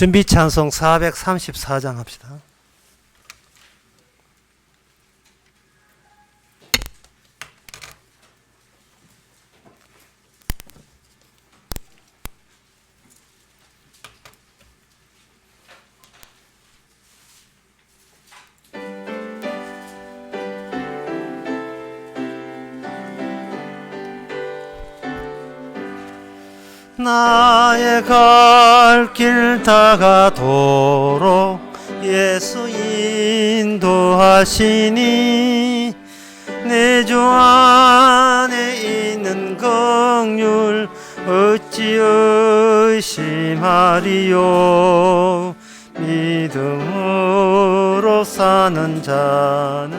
준비 찬송 434장 합시다. 나의 갈 길 다가도록 예수 인도하시니 내 주 안에 있는 긍휼 어찌 의심하리요. 믿음으로 사는 자는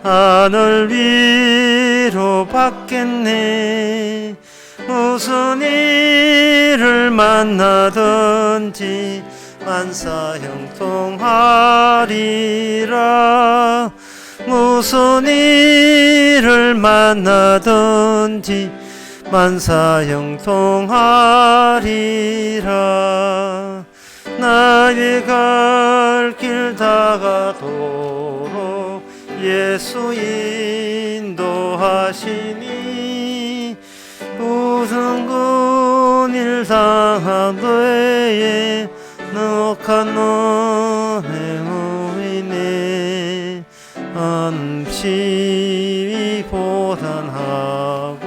하늘 위로 받겠네. 무슨 일을 만나든지 만사형통하리라. 무슨 일을 만나든지 만사형통하리라. 나의 갈 길 다가도록 예수 인도하시니 우승군 일 당한 때에 넉한 너의 무인에 안심이 보단하고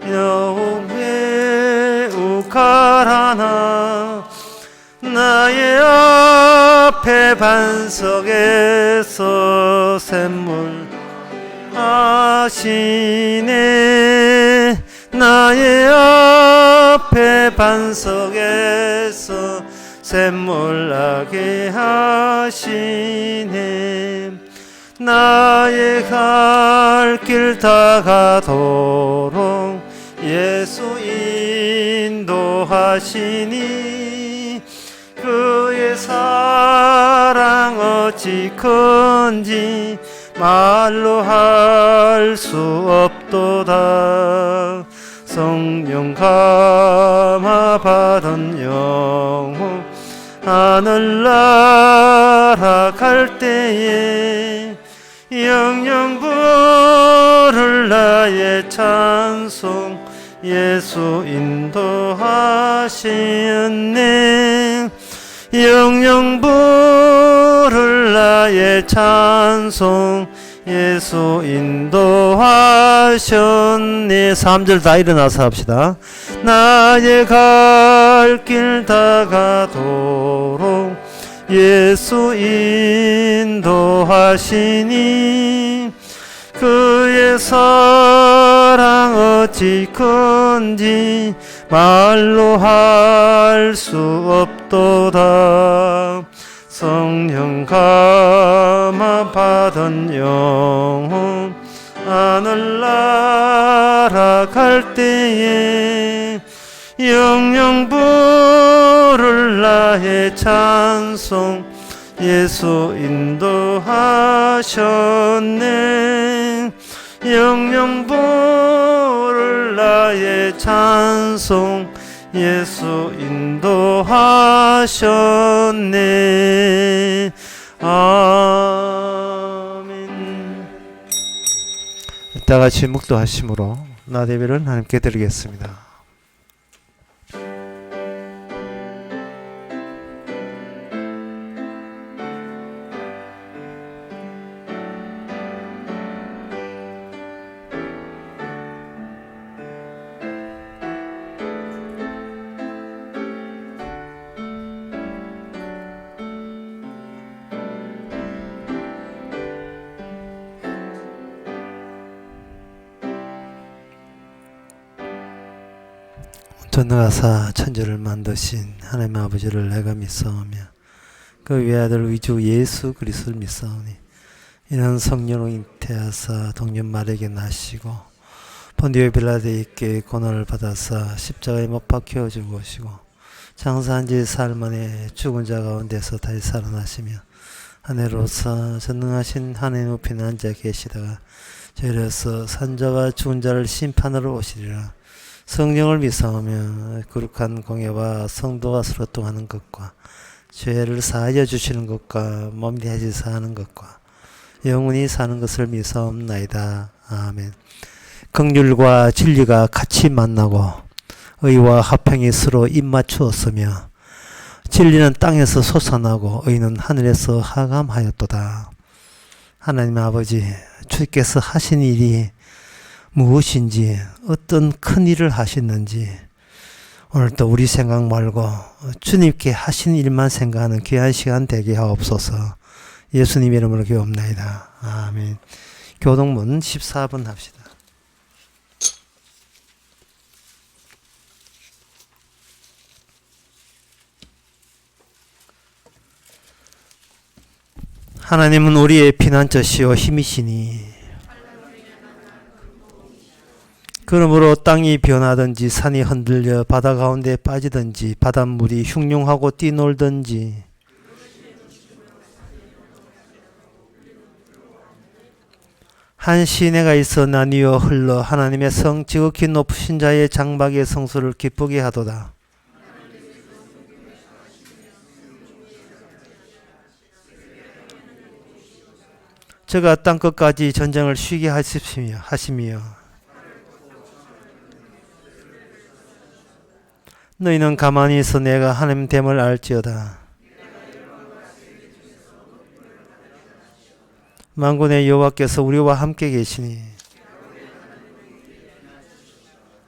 여호와의 우칼하나. 나의 앞에 반석에서 샘물 하시네. 나의 앞에 반석에서 샘물나게 하시네. 나의 갈 길 다가도록 예수 인도하시니 그의 사랑 어찌 큰지 말로 할 수 없도다. 성령 감화 받은 영혼 하늘나라 갈 때에 영영 부를 나의 찬송 예수 인도하시네. 영영 부를 나의 찬송 예수 인도하셨네. 3절 다 일어나서 합시다. 나의 갈 길 다가도록 예수 인도하시니 그의 사랑 어찌 큰지 말로 할 수 없도다. 성령 감화 받은 영혼 하늘나라 갈 때에 영영 부를 나의 찬송 예수 인도하셨네. 영영 부를 나의 찬송 예수 인도하셨네. 아멘. 다 같이 묵도하심으로 나대비를 하나님께 드리겠습니다. 전능하사 천지를 만드신 하나님 아버지를 내가 믿사오며 그 외아들 위주 예수 그리스도를 믿사오니 이는 성령으로 잉태하사 동년 마리아에게 나시고 본디오 빌라도에게 고난을 받아사 십자가에 못 박혀 죽으시고 장사한 지 사흘 만에 죽은 자 가운데서 다시 살아나시며 하늘로서 전능하신 하나님 우편에 앉아 계시다가 저희로서 산자와 죽은 자를 심판하러 오시리라. 성령을 믿사오며 거룩한 공예와 성도가 서로 통하는 것과 죄를 사하여 주시는 것과 몸이 되지 사는 것과 영원히 사는 것을 믿사옵나이다. 아멘. 긍휼과 진리가 같이 만나고 의와 화평이 서로 입맞추었으며 진리는 땅에서 솟아나고 의는 하늘에서 하감하였도다. 하나님 아버지, 주께서 하신 일이 무엇인지, 어떤 큰 일을 하셨는지 오늘도 우리 생각 말고 주님께 하신 일만 생각하는 귀한 시간 되게 하옵소서. 예수님 이름으로 기도합나이다. 아멘. 교동문 14번 합시다. 하나님은 우리의 피난처시요 힘이시니 그러므로 땅이 변하든지 산이 흔들려 바다 가운데 빠지든지 바닷물이 흉흉하고 뛰놀든지 한 시내가 있어 나뉘어 흘러 하나님의 성 지극히 높으신 자의 장막의 성소를 기쁘게 하도다. 저가 땅끝까지 전쟁을 쉬게 하시며 너희는 가만히 있어 내가 하나님 됨을 알지어다. 만군의 여호와께서 우리와 함께 계시니.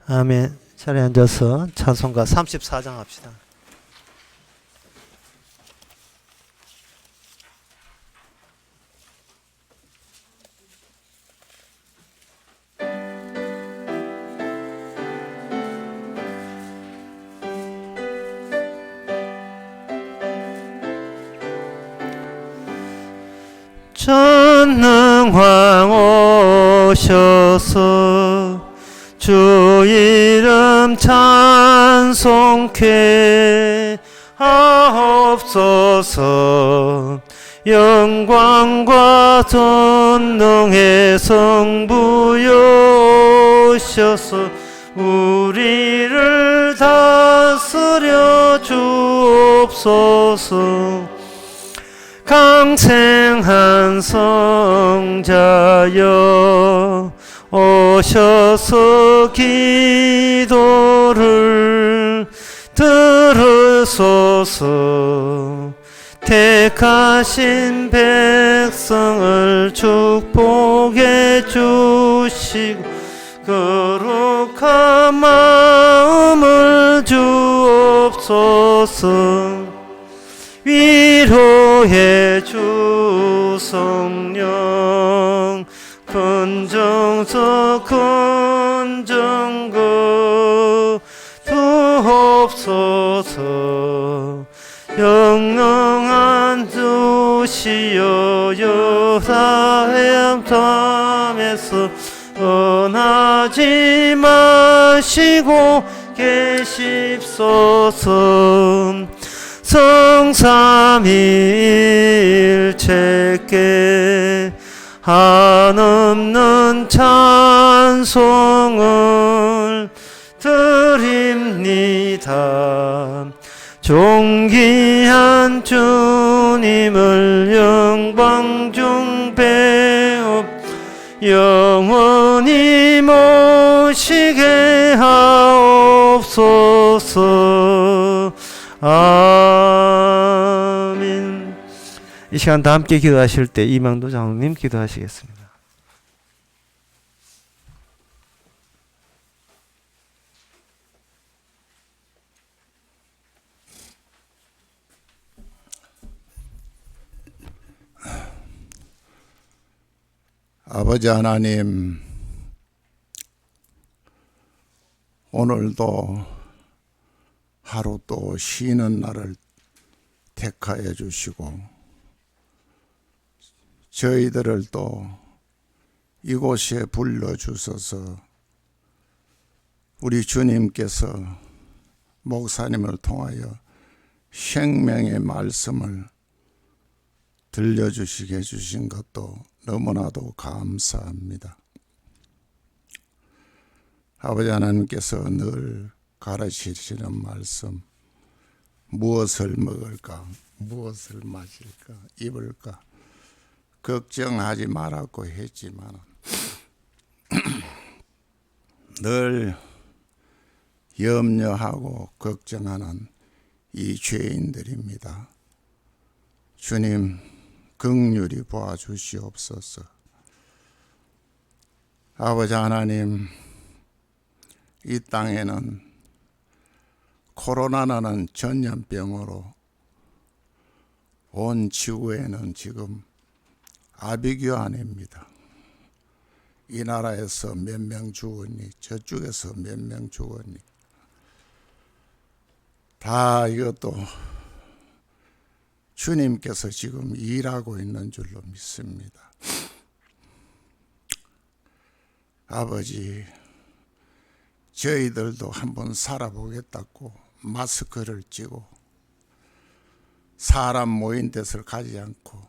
아멘. 자리에 앉아서 찬송가 34장 합시다. 전능왕 오셔서 주 이름 찬송케 하옵소서. 영광과 전능의 성부여 오셔서 우리를 다스려 주옵소서. 강생한 성자여 오셔서 기도를 들으소서. 택하신 백성을 축복해 주시고 거룩한 마음을 주옵소서. 위로해 주 성령 근정서 근정거 두옵소서. 영영한 주시여 여사의 담에서 떠나지 마시고 계십소서. 성삼위일체께 한없는 찬송을 드립니다. 존귀한 주님을 영광 중 배업 영원히 모시게 하옵소서. 아멘. 이 시간 다 함께 기도하실 때 이망도 장로님 기도하시겠습니다. 아버지 하나님, 오늘도 하루 또 쉬는 날을 택하여 주시고 저희들을 또 이곳에 불러주셔서 우리 주님께서 목사님을 통하여 생명의 말씀을 들려주시게 해주신 것도 너무나도 감사합니다. 아버지 하나님께서 늘 가르치시는 말씀, 무엇을 먹을까, 무엇을 마실까, 입을까 걱정하지 말라고 했지만 늘 염려하고 걱정하는 이 죄인들입니다. 주님 긍휼히 보아주시옵소서. 아버지 하나님, 이 땅에는 코로나라는 전염병으로 온 지구에는 지금 아비규환입니다. 이 나라에서 몇 명 죽었니, 저쪽에서 몇 명 죽었니, 다 이것도 주님께서 지금 일하고 있는 줄로 믿습니다. 아버지, 저희들도 한번 살아보겠다고 마스크를 찌고 사람 모인 데를 가지 않고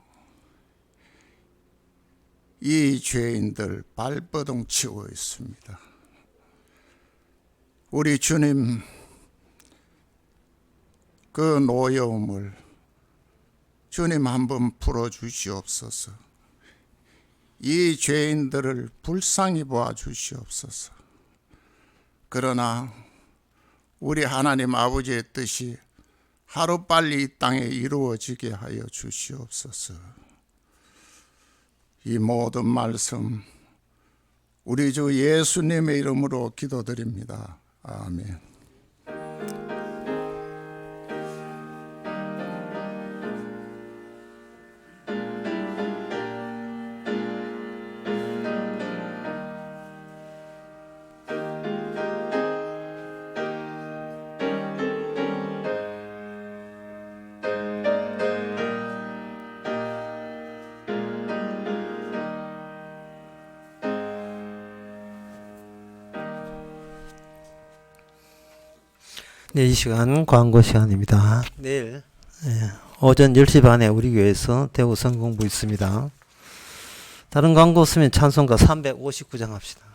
이 죄인들 발버둥 치고 있습니다. 우리 주님 그 노여움을 주님 한번 풀어주시옵소서. 이 죄인들을 불쌍히 보아주시옵소서. 그러나 우리 하나님 아버지의 뜻이 하루빨리 이 땅에 이루어지게 하여 주시옵소서. 이 모든 말씀 우리 주 예수님의 이름으로 기도드립니다. 아멘. 네, 이 시간 광고 시간입니다. 내일 오전 10시 반에 우리 교회에서 대우 성공부 있습니다. 다른 광고 없으면 찬송가 359장 합시다.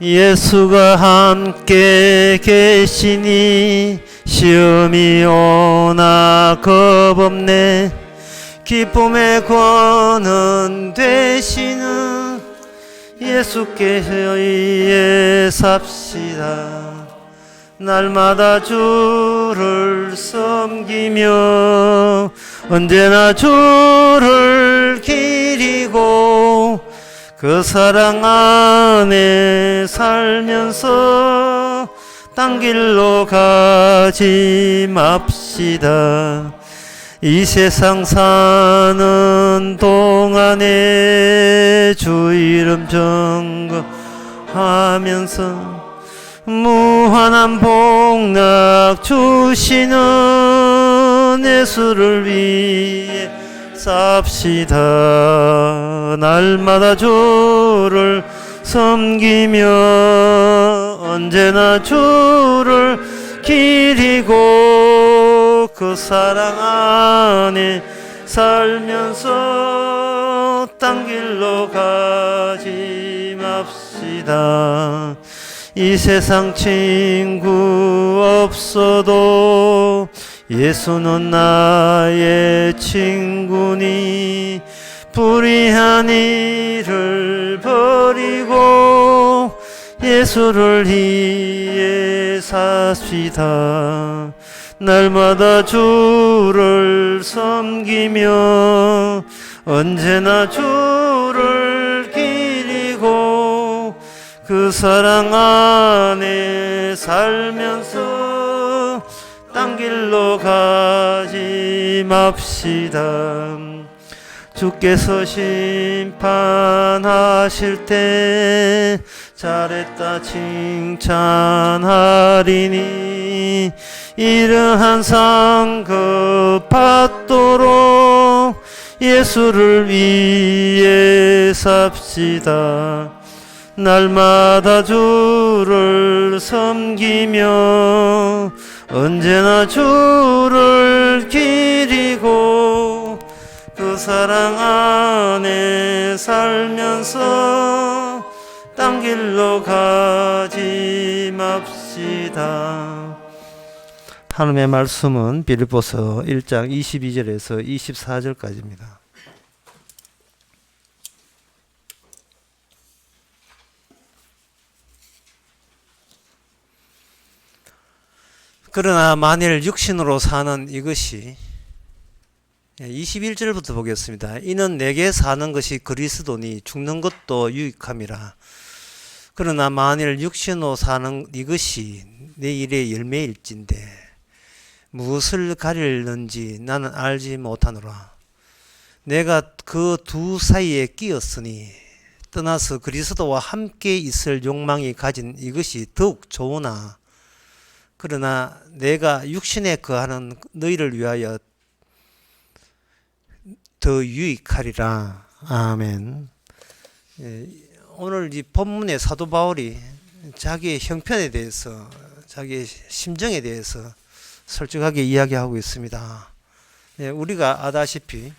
예수가 함께 계시니 시험이 오나 겁없네. 기쁨의 권은 되시는 예수께 의해 삽시다. 날마다 주를 섬기며 언제나 주를 기리고 그 사랑 안에 살면서 딴 길로 가지 맙시다. 이 세상 사는 동안에 주 이름 전거하면서 무한한 복락 주시는 예수를 위해 삽시다. 날마다 주를 섬기며 언제나 주를 기리고 그 사랑 안에 살면서 딴 길로 가지 맙시다. 이 세상 친구 없어도 예수는 나의 친구니 불의한 일을 버리고 예수를 위해 삽시다. 날마다 주를 섬기며 언제나 주를 기리고 그 사랑 안에 살면서 딴 길로 가지 맙시다. 주께서 심판하실 때 잘했다 칭찬하리니 이러한 상급 받도록 예수를 위해 삽시다. 날마다 주를 섬기며 언제나 주를 기리고 그 사랑 안에 살면서 딴 길로 가지 맙시다. 하나님의 말씀은 빌립보서 1장 22절에서 24절까지입니다. 그러나 만일 육신으로 사는 이것이 21절부터 보겠습니다. 이는 내게 사는 것이 그리스도니 죽는 것도 유익함이라. 그러나 만일 육신으로 사는 이것이 내 일의 열매일진데 무엇을 가리는지 나는 알지 못하노라. 내가 그 두 사이에 끼었으니 떠나서 그리스도와 함께 있을 욕망이 가진 이것이 더욱 좋으나 그러나 내가 육신에 거하는 너희를 위하여 더 유익하리라. 아멘. 오늘 이 본문의 사도 바울이 자기의 형편에 대해서, 자기의 심정에 대해서 솔직하게 이야기하고 있습니다. 우리가 아다시피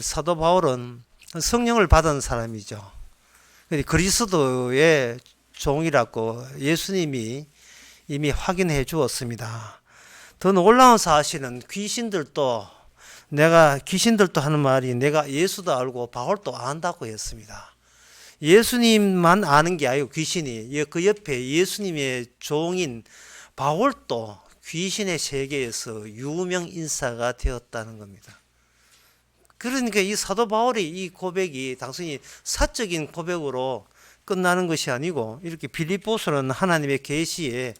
사도 바울은 성령을 받은 사람이죠. 그리스도의 종이라고 예수님이 이미 확인해 주었습니다. 더 놀라운 사실은 귀신들도 하는 말이 내가 예수도 알고 바울도 안다고 했습니다. 예수님만 아는 게 아니고 귀신이 그 옆에 예수님의 종인 바울도 귀신의 세계에서 유명 인사가 되었다는 겁니다. 그러니까 이 사도 바울의 이 고백이 단순히 사적인 고백으로 끝나는 것이 아니고 이렇게 빌립보서는 하나님의 계시에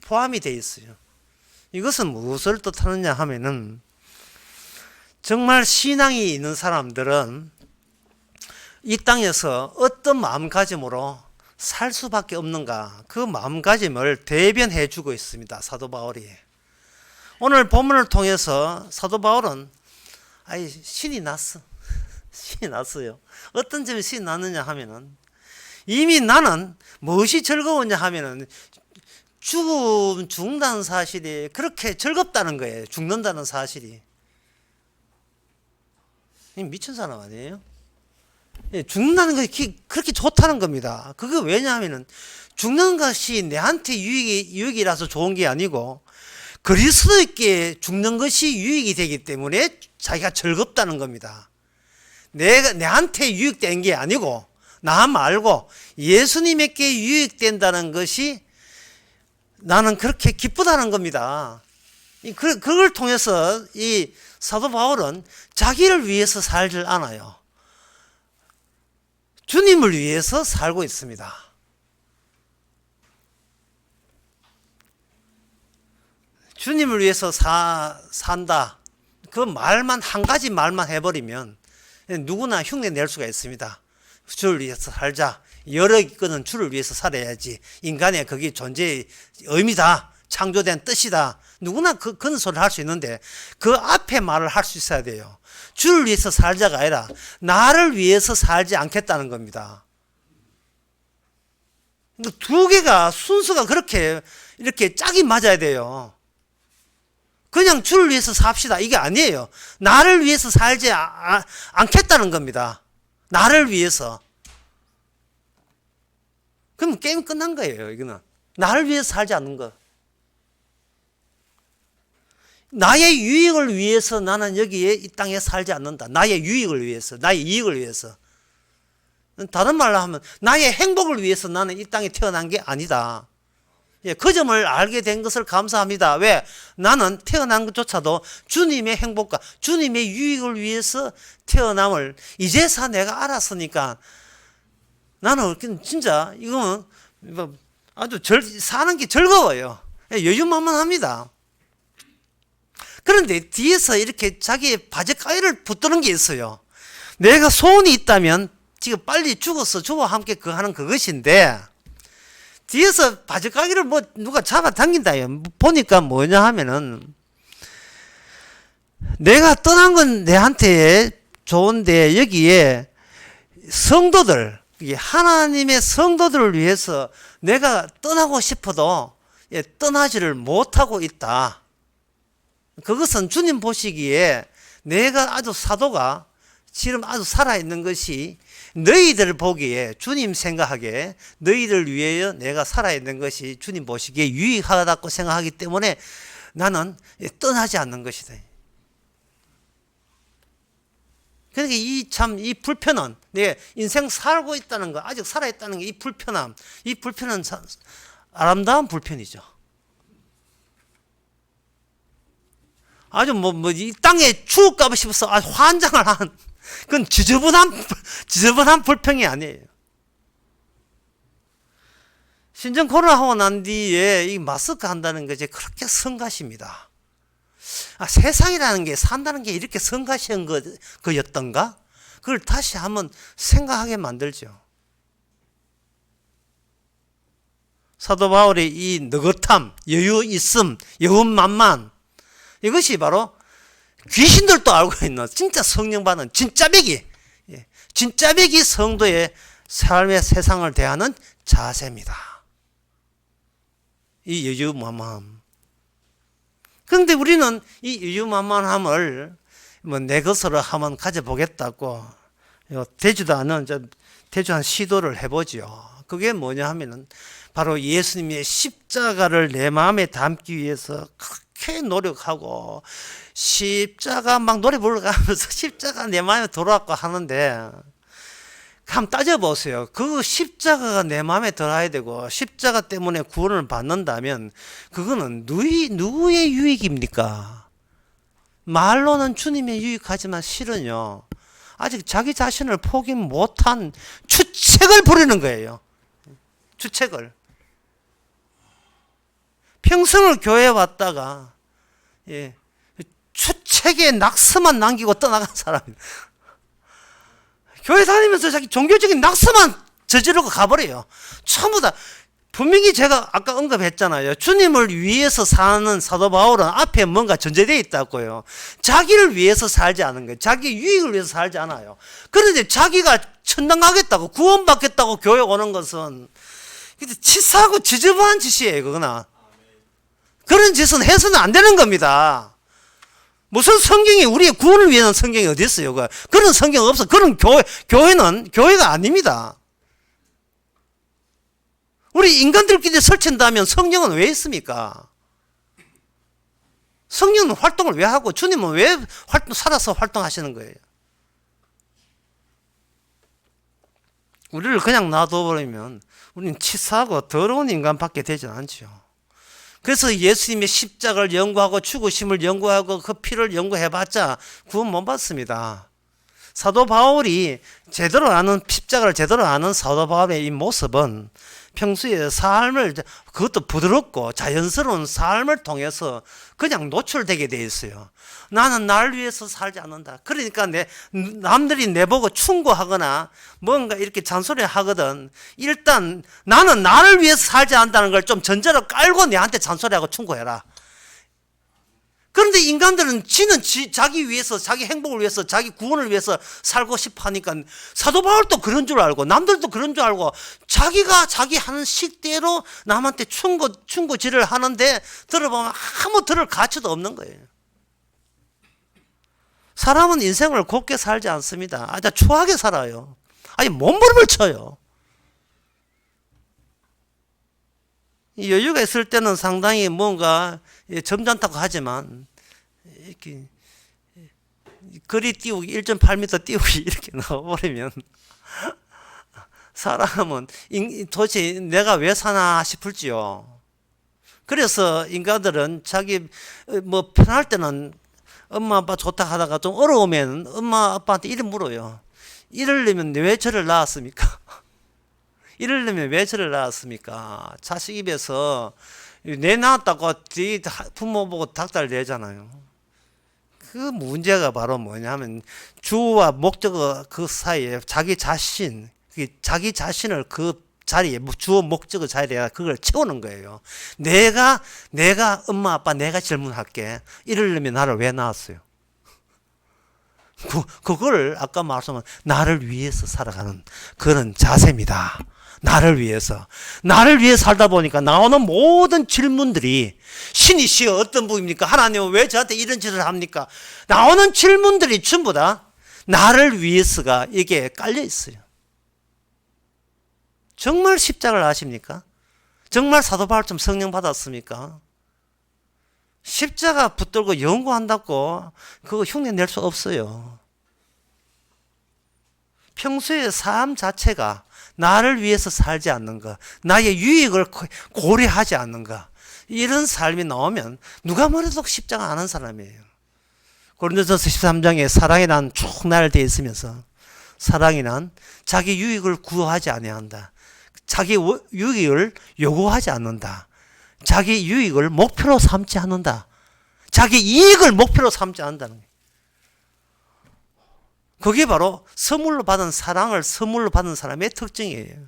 포함이 되어 있어요. 이것은 무엇을 뜻하느냐 하면은 정말 신앙이 있는 사람들은 이 땅에서 어떤 마음가짐으로 살 수밖에 없는가, 그 마음가짐을 대변해 주고 있습니다. 사도 바울이. 오늘 본문을 통해서 사도 바울은 신이 났어. 신이 났어요. 어떤 점에 신이 났느냐 하면은 이미 나는 무엇이 즐거웠냐 하면은 죽는다는 사실이 그렇게 즐겁다는 거예요. 죽는다는 사실이. 미친 사람 아니에요? 죽는다는 것이 그렇게 좋다는 겁니다. 그게 왜냐하면 죽는 것이 내한테 유익이라서 좋은 게 아니고 그리스도께 죽는 것이 유익이 되기 때문에 자기가 즐겁다는 겁니다. 내한테 유익된 게 아니고 나 말고 예수님에게 유익된다는 것이 나는 그렇게 기쁘다는 겁니다. 그걸 통해서 이 사도 바울은 자기를 위해서 살질 않아요. 주님을 위해서 살고 있습니다. 주님을 위해서 산다. 그 말만, 한 가지 말만 해버리면 누구나 흉내 낼 수가 있습니다. 주를 위해서 살자. 여러 건은 주를 위해서 살아야지. 인간의 그게 존재의 의미다. 창조된 뜻이다. 누구나 그런 소리를 할 수 있는데 그 앞에 말을 할 수 있어야 돼요. 주를 위해서 살자가 아니라 나를 위해서 살지 않겠다는 겁니다. 두 개가 순서가 그렇게 이렇게 짝이 맞아야 돼요. 그냥 주를 위해서 삽시다 이게 아니에요. 나를 위해서 살지 않겠다는 겁니다. 나를 위해서. 그럼 게임 끝난 거예요. 이거는 나를 위해서 살지 않는 거. 나의 유익을 위해서 나는 여기에 이 땅에 살지 않는다. 나의 유익을 위해서, 나의 이익을 위해서. 다른 말로 하면 나의 행복을 위해서 나는 이 땅에 태어난 게 아니다. 그 점을 알게 된 것을 감사합니다. 왜? 나는 태어난 것조차도 주님의 행복과 주님의 유익을 위해서 태어남을 이제서 내가 알았으니까 나는 진짜 이거는 아주 사는 게 즐거워요. 여유만만합니다. 그런데 뒤에서 이렇게 자기의 바지가위를 붙드는 게 있어요. 내가 소원이 있다면 지금 빨리 죽어서 주와 함께 하는 그것인데 뒤에서 바지가위를 누가 잡아당긴다요. 보니까 뭐냐 하면은 내가 떠난 건 내한테 좋은데 여기에 성도들, 하나님의 성도들을 위해서 내가 떠나고 싶어도 떠나지를 못하고 있다. 그것은 주님 보시기에 내가 아주 사도가 지금 아주 살아있는 것이 너희들 보기에 주님 생각하기에 너희들 위해 내가 살아있는 것이 주님 보시기에 유익하다고 생각하기 때문에 나는 떠나지 않는 것이다. 그러니까 이 불편한, 내 인생 살고 있다는 거, 아직 살아있다는 게 이 불편함, 이 불편은 아름다운 불편이죠. 아주 이 땅에 죽을까봐 싶어서 아주 환장을 한, 그건 지저분한 불평이 아니에요. 신종 코로나 하고 난 뒤에 이 마스크 한다는 것이 그렇게 성가십니다. 세상이라는 게 산다는 게 이렇게 성가시한 거였던가? 그걸 다시 한번 생각하게 만들죠. 사도 바울의 이 느긋함, 여유 있음, 여운만만, 이것이 바로 귀신들도 알고 있는 진짜 성령 받은 진짜배기, 진짜배기 성도의 삶의 세상을 대하는 자세입니다. 이 여유만만. 그런데 우리는 이 여유만만함을 내 것으로 한번 가져보겠다고 되지도 않은 대주한 시도를 해보죠. 그게 뭐냐 하면은 바로 예수님의 십자가를 내 마음에 담기 위해서 그렇게 노력하고 십자가 막 노래 부르면서 십자가 내 마음에 들어왔고 하는데 한번 따져보세요. 그 십자가가 내 마음에 들어야 되고 십자가 때문에 구원을 받는다면 그거는 누구의 유익입니까? 말로는 주님의 유익하지만 실은요, 아직 자기 자신을 포기 못한 추책을 부리는 거예요. 추책을. 평생을 교회에 왔다가 추책의 낙서만 남기고 떠나간 사람입니다. 교회 다니면서 자기 종교적인 낙서만 저지르고 가버려요. 전부 다. 분명히 제가 아까 언급했잖아요. 주님을 위해서 사는 사도 바울은 앞에 뭔가 전제되어 있다고요. 자기를 위해서 살지 않은 거예요. 자기 유익을 위해서 살지 않아요. 그런데 자기가 천당 가겠다고, 구원받겠다고 교회 오는 것은 치사하고 지저분한 짓이에요. 그거나. 그런 짓은 해서는 안 되는 겁니다. 무슨 성경이 우리의 구원을 위한 성경이 어디 있어요? 그런 성경 없어. 그런 교회는 교회가 아닙니다. 우리 인간들끼리 설친다면 성령은 왜 있습니까? 성령은 활동을 왜 하고 주님은 왜 살아서 활동하시는 거예요? 우리를 그냥 놔둬버리면 우리는 치사하고 더러운 인간밖에 되지 않죠. 그래서 예수님의 십자가를 연구하고 죽으심을 연구하고 그 피를 연구해봤자 구원 못 받습니다. 사도 바울이 제대로 아는, 십자가를 제대로 아는 사도 바울의 이 모습은 평소에 삶을, 그것도 부드럽고 자연스러운 삶을 통해서 그냥 노출되게 돼 있어요. 나는 나를 위해서 살지 않는다. 그러니까 남들이 내보고 충고하거나 뭔가 이렇게 잔소리 하거든. 일단 나는 나를 위해서 살지 않는다는 걸 좀 전제로 깔고 내한테 잔소리하고 충고해라. 그런데 인간들은 자기 위해서, 자기 행복을 위해서, 자기 구원을 위해서 살고 싶어 하니까 사도 바울도 그런 줄 알고 남들도 그런 줄 알고 자기가 자기 하는 식대로 남한테 충고질을 하는데 들어보면 아무 들을 가치도 없는 거예요. 사람은 인생을 곱게 살지 않습니다. 아주 추하게 살아요. 아니 몸부림을 쳐요. 여유가 있을 때는 상당히 뭔가 점잖다고 하지만 이렇게 거리 띄우기 1.8m 띄우기 이렇게 나와버리면 사람은 도대체 내가 왜 사나 싶을지요. 그래서 인간들은 자기 편할 때는 엄마 아빠 좋다 하다가 좀 어려우면 엄마 아빠한테 이름 물어요. 이러려면 왜 저를 낳았습니까? 이러려면 왜 저를 낳았습니까? 자식 입에서 내 낳았다고 부모 보고 닭달 내잖아요. 그 문제가 바로 뭐냐면 주와 목적 그 사이에 자기 자신을 그 자리에, 주어 목적의 자리에 그걸 채우는 거예요. 내가 엄마 아빠 내가 질문할게. 이러려면 나를 왜 낳았어요? 그걸 아까 말씀한 나를 위해서 살아가는 그런 자세입니다. 나를 위해서 살다 보니까 나오는 모든 질문들이 신이시여 어떤 분입니까? 하나님은 왜 저한테 이런 짓을 합니까? 나오는 질문들이 전부 다 나를 위해서가 이게 깔려 있어요. 정말 십자가를 아십니까? 정말 사도 바울처럼 성령 받았습니까? 십자가 붙들고 연구한다고 그거 흉내 낼 수 없어요. 평소의 삶 자체가 나를 위해서 살지 않는 것, 나의 유익을 고려하지 않는 것, 이런 삶이 나오면 누가 뭐래도 십자가 안 한 사람이에요. 고린도전서 13장에 사랑이란 쭉 나열되어 있으면서 사랑이란 자기 유익을 구하지 아니한다. 자기 유익을 요구하지 않는다. 자기 유익을 목표로 삼지 않는다. 자기 이익을 목표로 삼지 않는다는 거예요. 그게 바로 선물로 받은 사랑을 선물로 받은 사람의 특징이에요.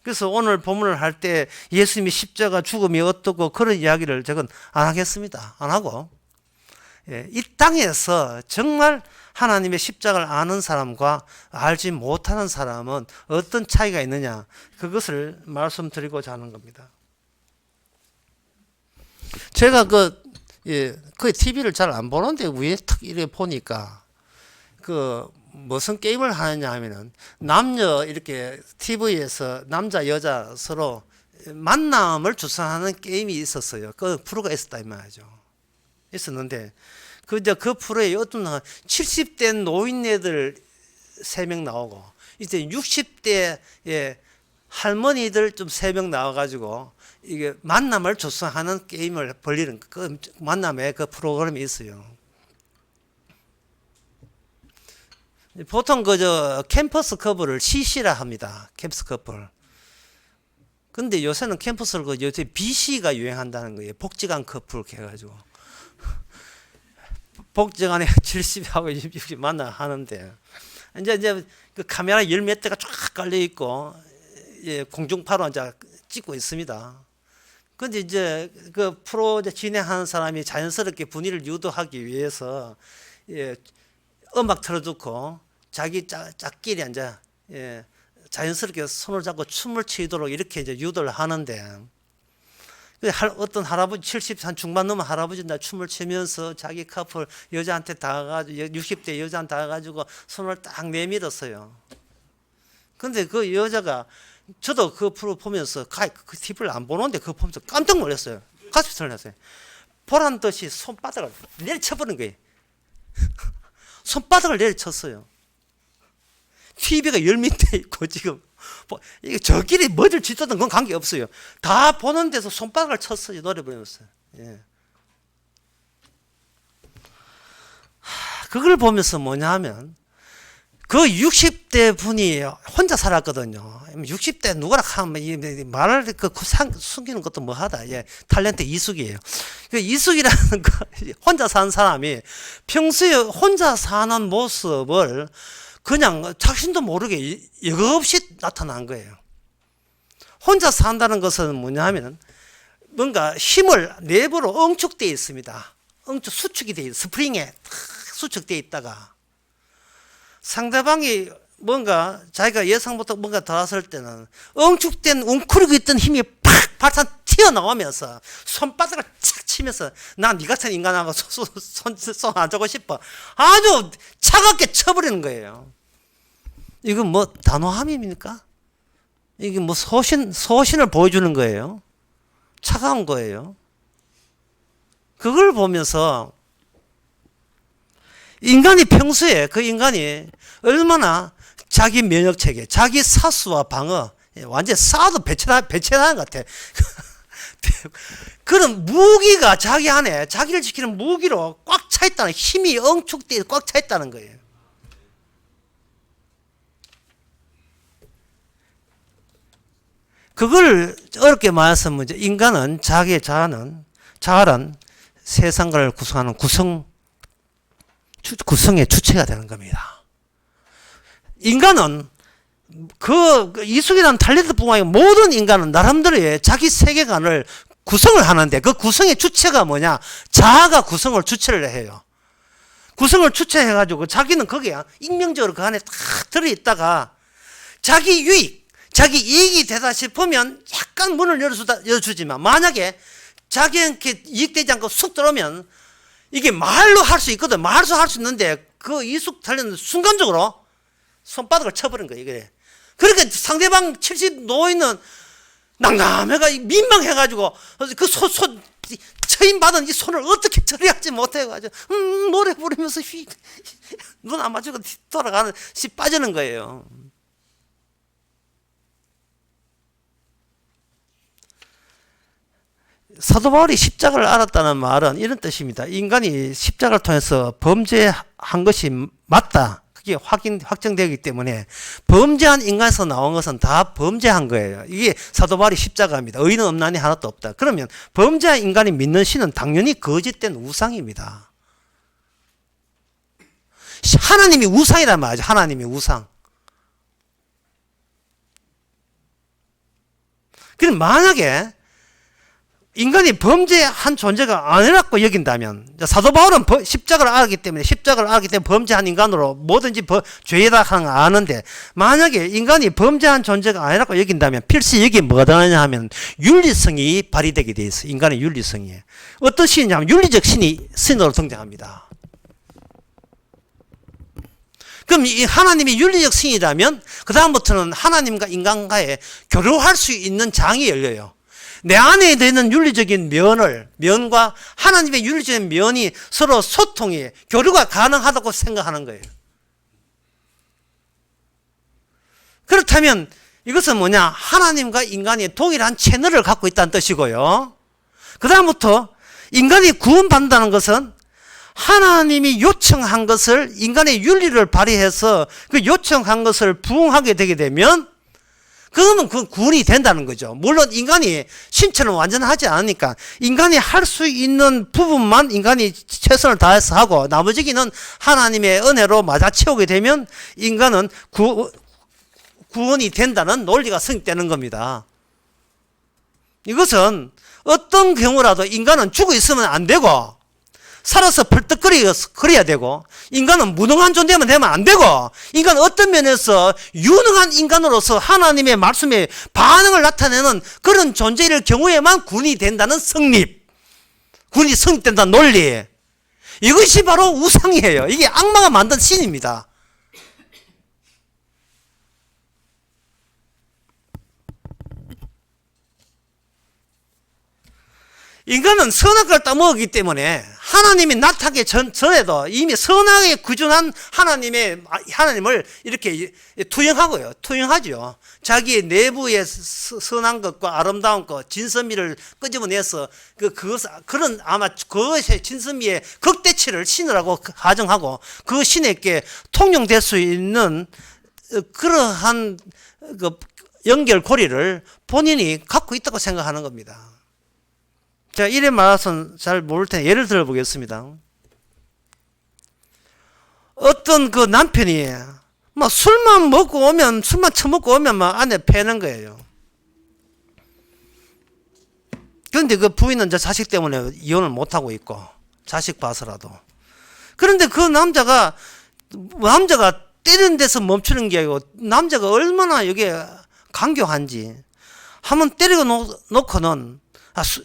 그래서 오늘 본문을 할 때 예수님이 십자가 죽음이 어떻고 그런 이야기를 저건 안 하겠습니다. 안 하고 이 땅에서 정말 하나님의 십자가를 아는 사람과 알지 못하는 사람은 어떤 차이가 있느냐, 그것을 말씀드리고자 하는 겁니다. 제가 그 TV를 잘 안 보는데 위에 탁 이렇게 보니까 무슨 게임을 하느냐 하면은 남녀 이렇게 TV에서 남자 여자 서로 만남을 주선하는 게임이 있었어요. 그 프로가 있었다 이 말이죠. 있었는데 그 프로에 어떤 70대 노인네들 3명 나오고 이제 60대 할머니들 좀 3명 나와가지고 이게 만남을 조성하는 게임을 벌리는 그 만남의 그 프로그램이 있어요. 보통 캠퍼스 커플을 CC라 합니다. 캠퍼스 커플. 근데 요새는 캠퍼스를 요새 BC가 유행한다는 거예요. 복지관 커플 해가지고. 복지관에 70하고 60 만나 하는데 이제 그 카메라 10몇 대가 쫙 깔려 있고 공중파로 이제 찍고 있습니다. 근데 이제 그 프로 진행하는 사람이 자연스럽게 분위기를 유도하기 위해서 음악 틀어놓고 자기 짝끼리 이제 자연스럽게 손을 잡고 춤을 추도록 이렇게 이제 유도를 하는데 어떤 할아버지 70한 중반 넘은 할아버지나 춤을 추면서 자기 커플 여자한테 다가가지고 60대 여자한테 다가가지고 손을 딱 내밀었어요. 근데 그 여자가 저도 그 프로 보면서 그 TV를 안 보는데 그거 보면서 깜짝 놀랐어요. 가슴이 설렜어요. 보란 듯이 손바닥을 내리쳐버린 거예요. 손바닥을 내리쳤어요. TV가 열 밑에 있고 지금 저끼리 뭐를 짓든 그건 관계없어요. 다 보는 데서 손바닥을 쳤어요. 노래 부르면서. 그걸 보면서 뭐냐 하면 그 60대 분이 혼자 살았거든요. 60대 누구라 하면 말을 숨기는 것도 뭐하다. 탤런트 이숙이에요. 이숙이라는 거 혼자 사는 사람이 평소에 혼자 사는 모습을 그냥 자신도 모르게 여과없이 나타난 거예요. 혼자 산다는 것은 뭐냐 하면 뭔가 힘을 내부로 응축되어 있습니다. 수축이 되어 있어요. 스프링에 수축되어 있다가 상대방이 뭔가 자기가 예상부터 뭔가 들어왔을 때는 응축된 웅크리고 있던 힘이 팍 발산 튀어나오면서 손바닥을 착 치면서 난 니 같은 인간하고 손 안 잡고 싶어. 아주 차갑게 쳐버리는 거예요. 이건 뭐 단호함입니까? 이게 뭐 소신을 보여주는 거예요. 차가운 거예요. 그걸 보면서 인간이 평소에 그 인간이 얼마나 자기 면역체계, 자기 사수와 방어, 완전 싸도 배치하는 것 같아. 그런 무기가 자기 안에 자기를 지키는 무기로 꽉 차 있다는, 힘이 엉축되어 꽉 차 있다는 거예요. 그걸 어렵게 말해서 인간은 자기의 자아란 세상을 구성하는 구성의 주체가 되는 겁니다. 인간은 이숙이라는 탤런트뿐만 아니라 모든 인간은 나름대로의 자기 세계관을 구성을 하는데 그 구성의 주체가 뭐냐? 자아가 구성을 주체를 해요. 구성을 주최해가지고 자기는 거기에 익명적으로 그 안에 딱 들어있다가 자기 유익, 자기 이익이 되다 싶으면 약간 문을 열어주지만 만약에 자기한테 이익되지 않고 쑥 들어오면 이게 말로 할 수 있거든. 말로 할 수 있는데 그 이숙 달리는 순간적으로 손바닥을 쳐버린 거예요. 이게. 그러니까 상대방 70 노인은 난감해가 민망해가지고 그 처임받은 이 손을 어떻게 처리하지 못해가지고 노래 부르면서 눈 안 맞추고 돌아가는 시 빠지는 거예요. 사도 바울이 십자가를 알았다는 말은 이런 뜻입니다. 인간이 십자가를 통해서 범죄한 것이 맞다. 그게 확정되기 때문에 범죄한 인간에서 나온 것은 다 범죄한 거예요. 이게 사도 바울이 십자가입니다. 의인은 없나니 하나도 없다. 그러면 범죄한 인간이 믿는 신은 당연히 거짓된 우상입니다. 하나님이 우상이란 말이죠. 하나님이 우상. 그럼 만약에 인간이 범죄한 존재가 아니라고 여긴다면 사도 바울은 십자가를 알기 때문에 범죄한 인간으로 뭐든지 죄다 하는 거 아는데 만약에 인간이 범죄한 존재가 아니라고 여긴다면 필시 여기에 뭐가 들어가냐 하면 윤리성이 발휘되게 돼 있어요. 인간의 윤리성이. 어떤 신이냐면 윤리적 신으로 등장합니다. 그럼 이 하나님이 윤리적 신이라면 그 다음부터는 하나님과 인간과의 교류할 수 있는 장이 열려요. 내 안에 있는 윤리적인 면과 하나님의 윤리적인 면이 서로 소통이, 교류가 가능하다고 생각하는 거예요. 그렇다면 이것은 뭐냐? 하나님과 인간이 동일한 채널을 갖고 있다는 뜻이고요. 그 다음부터 인간이 구원받는다는 것은 하나님이 요청한 것을 인간의 윤리를 발휘해서 그 요청한 것을 부응하게 되게 되면 그러면 그 구원이 된다는 거죠. 물론 인간이 신체는 완전하지 않으니까 인간이 할 수 있는 부분만 인간이 최선을 다해서 하고 나머지는 하나님의 은혜로 맞아 채우게 되면 인간은 구원이 된다는 논리가 성립되는 겁니다. 이것은 어떤 경우라도 인간은 죽어 있으면 안 되고 살아서 펄떡거려야 되고 인간은 무능한 존재만 되면 안 되고 인간은 어떤 면에서 유능한 인간으로서 하나님의 말씀에 반응을 나타내는 그런 존재일 경우에만 구원이 된다는 구원이 성립된다는 논리. 이것이 바로 우상이에요. 이게 악마가 만든 신입니다. 인간은 선악을 걸 따먹었기 때문에 하나님이 나타나기 전에도 이미 선악에 구준한 하나님을 이렇게 투영하죠. 자기의 내부의 선한 것과 아름다운 것, 진선미를 끄집어내서 그런 아마 그것의 진선미의 극대치를 신이라고 가정하고 그 신에게 통용될 수 있는 그러한 연결고리를 본인이 갖고 있다고 생각하는 겁니다. 제가 이래 말해서는 잘 모를 테니 예를 들어 보겠습니다. 어떤 그 남편이 막 술만 처먹고 오면 막 아내 패는 거예요. 그런데 그 부인은 자식 때문에 이혼을 못하고 있고 자식 봐서라도. 그런데 그 남자가 때리는 데서 멈추는 게 아니고 남자가 얼마나 이게 강경한지 한번 때리고 놓고는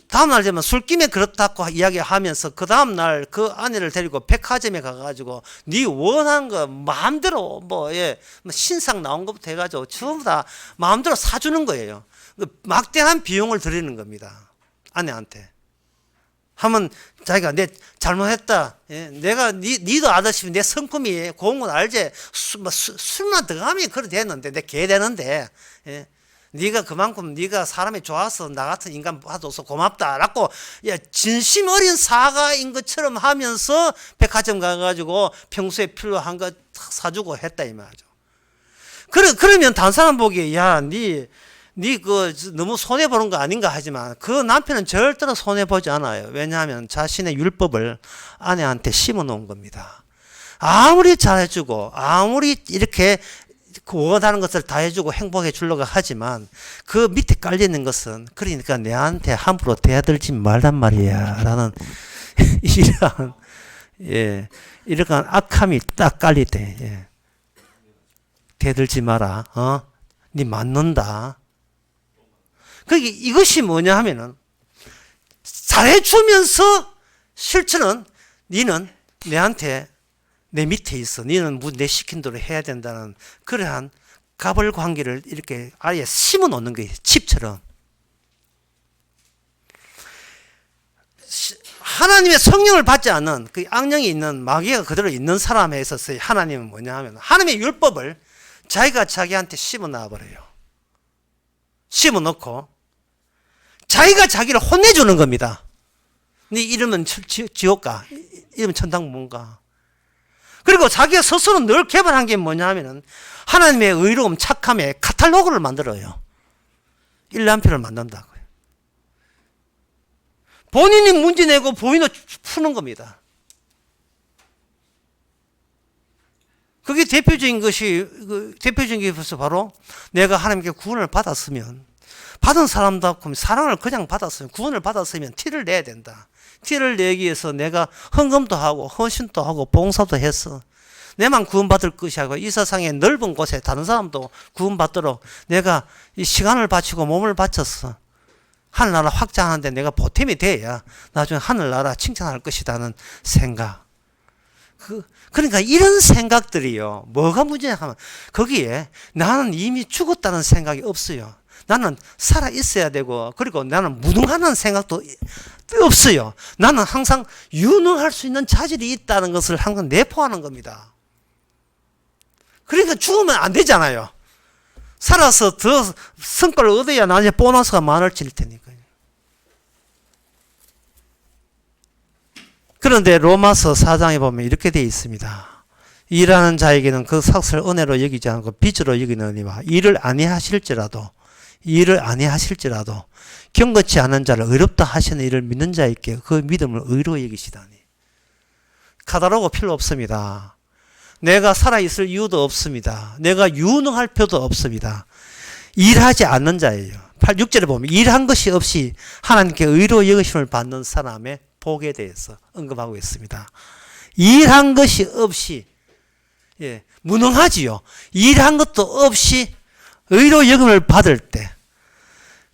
다음날 되면 술김에 그렇다고 이야기하면서 그 다음날 그 아내를 데리고 백화점에 가가지고 네 원하는 거 마음대로 신상 나온 것부터 해가지고 전부 다 마음대로 사주는 거예요. 막대한 비용을 들이는 겁니다. 아내한테. 하면 자기가 내 잘못했다. 내가 니도 아다시피 내 성품이 고운 건 알지. 술만 들어가면 그래 되는데 내 개 되는데. 네가 그만큼 네가 사람이 좋아서 나 같은 인간 봐줘서 고맙다라고 진심 어린 사과인 것처럼 하면서 백화점 가가지고 평소에 필요한 거 사주고 했다 이 말이죠. 그러면 다른 사람 보기에 네 너무 손해 보는 거 아닌가 하지만 그 남편은 절대로 손해 보지 않아요. 왜냐하면 자신의 율법을 아내한테 심어 놓은 겁니다. 아무리 잘해주고 아무리 이렇게 원하는 것을 다 해주고 행복해 주려고 하지만 그 밑에 깔려있는 것은 그러니까 내한테 함부로 대들지 말란 말이야 라는 이러한 예, 이러한 악함이 딱 깔릴 때, 예. 대들지 마라. 니 맞는다. 그게 이것이 뭐냐 하면은 잘해주면서 실제는 니는 내한테 내 밑에 있어. 니는 내 시킨 대로 해야 된다는 그러한 갑을 관계를 이렇게 아예 심어 놓는 거예요. 칩처럼. 하나님의 성령을 받지 않는 그 악령이 있는 마귀가 그대로 있는 사람에 있어서 하나님은 뭐냐 하면 하나님의 율법을 자기가 자기한테 심어 놔버려요. 심어 놓고 자기가 자기를 혼내주는 겁니다. 네 이름은 지옥 가. 이름은 천당 못 가. 그리고 자기가 스스로 늘 개발한 게 뭐냐 하면은 하나님의 의로움, 착함의 카탈로그를 만들어요. 1년표를 만든다고요. 본인이 문제 내고 본인을 푸는 겁니다. 그게 대표적인 것이, 대표적인 게 벌써 바로 내가 하나님께 구원을 받았으면, 받은 사람답고 사랑을 그냥 받았으면, 구원을 받았으면 티를 내야 된다. 티를 내기 위해서 내가 헌금도 하고, 헌신도 하고, 봉사도 했어. 내만 구원받을 것이 아니고, 이 세상의 넓은 곳에 다른 사람도 구원받도록 내가 이 시간을 바치고 몸을 바쳤어. 하늘나라 확장하는데 내가 보탬이 돼야 나중에 하늘나라 칭찬할 것이라는 생각. 그러니까 이런 생각들이요. 뭐가 문제냐 하면 거기에 나는 이미 죽었다는 생각이 없어요. 나는 살아 있어야 되고 그리고 나는 무능하다는 생각도 없어요. 나는 항상 유능할 수 있는 자질이 있다는 것을 항상 내포하는 겁니다. 그러니까 죽으면 안 되잖아요. 살아서 더 성과를 얻어야 나중에 보너스가 많아질 테니까요. 그런데 로마서 4장에 보면 이렇게 되어 있습니다. 일하는 자에게는 그 삭을 은혜로 여기지 않고 빚으로 여기느니와 일을 아니하실지라도 경건치 않은 자를 의롭다 하시는 이를 믿는 자에게 그 믿음을 의로 여기시다니. 카다로그 필요 없습니다. 내가 살아있을 이유도 없습니다. 내가 유능할 필요도 없습니다. 일하지 않는 자예요. 6절에 보면 일한 것이 없이 하나님께 의로 여기심을 받는 사람의 복에 대해서 언급하고 있습니다. 일한 것이 없이, 예, 무능하지요. 일한 것도 없이 의로 여김을 받을 때,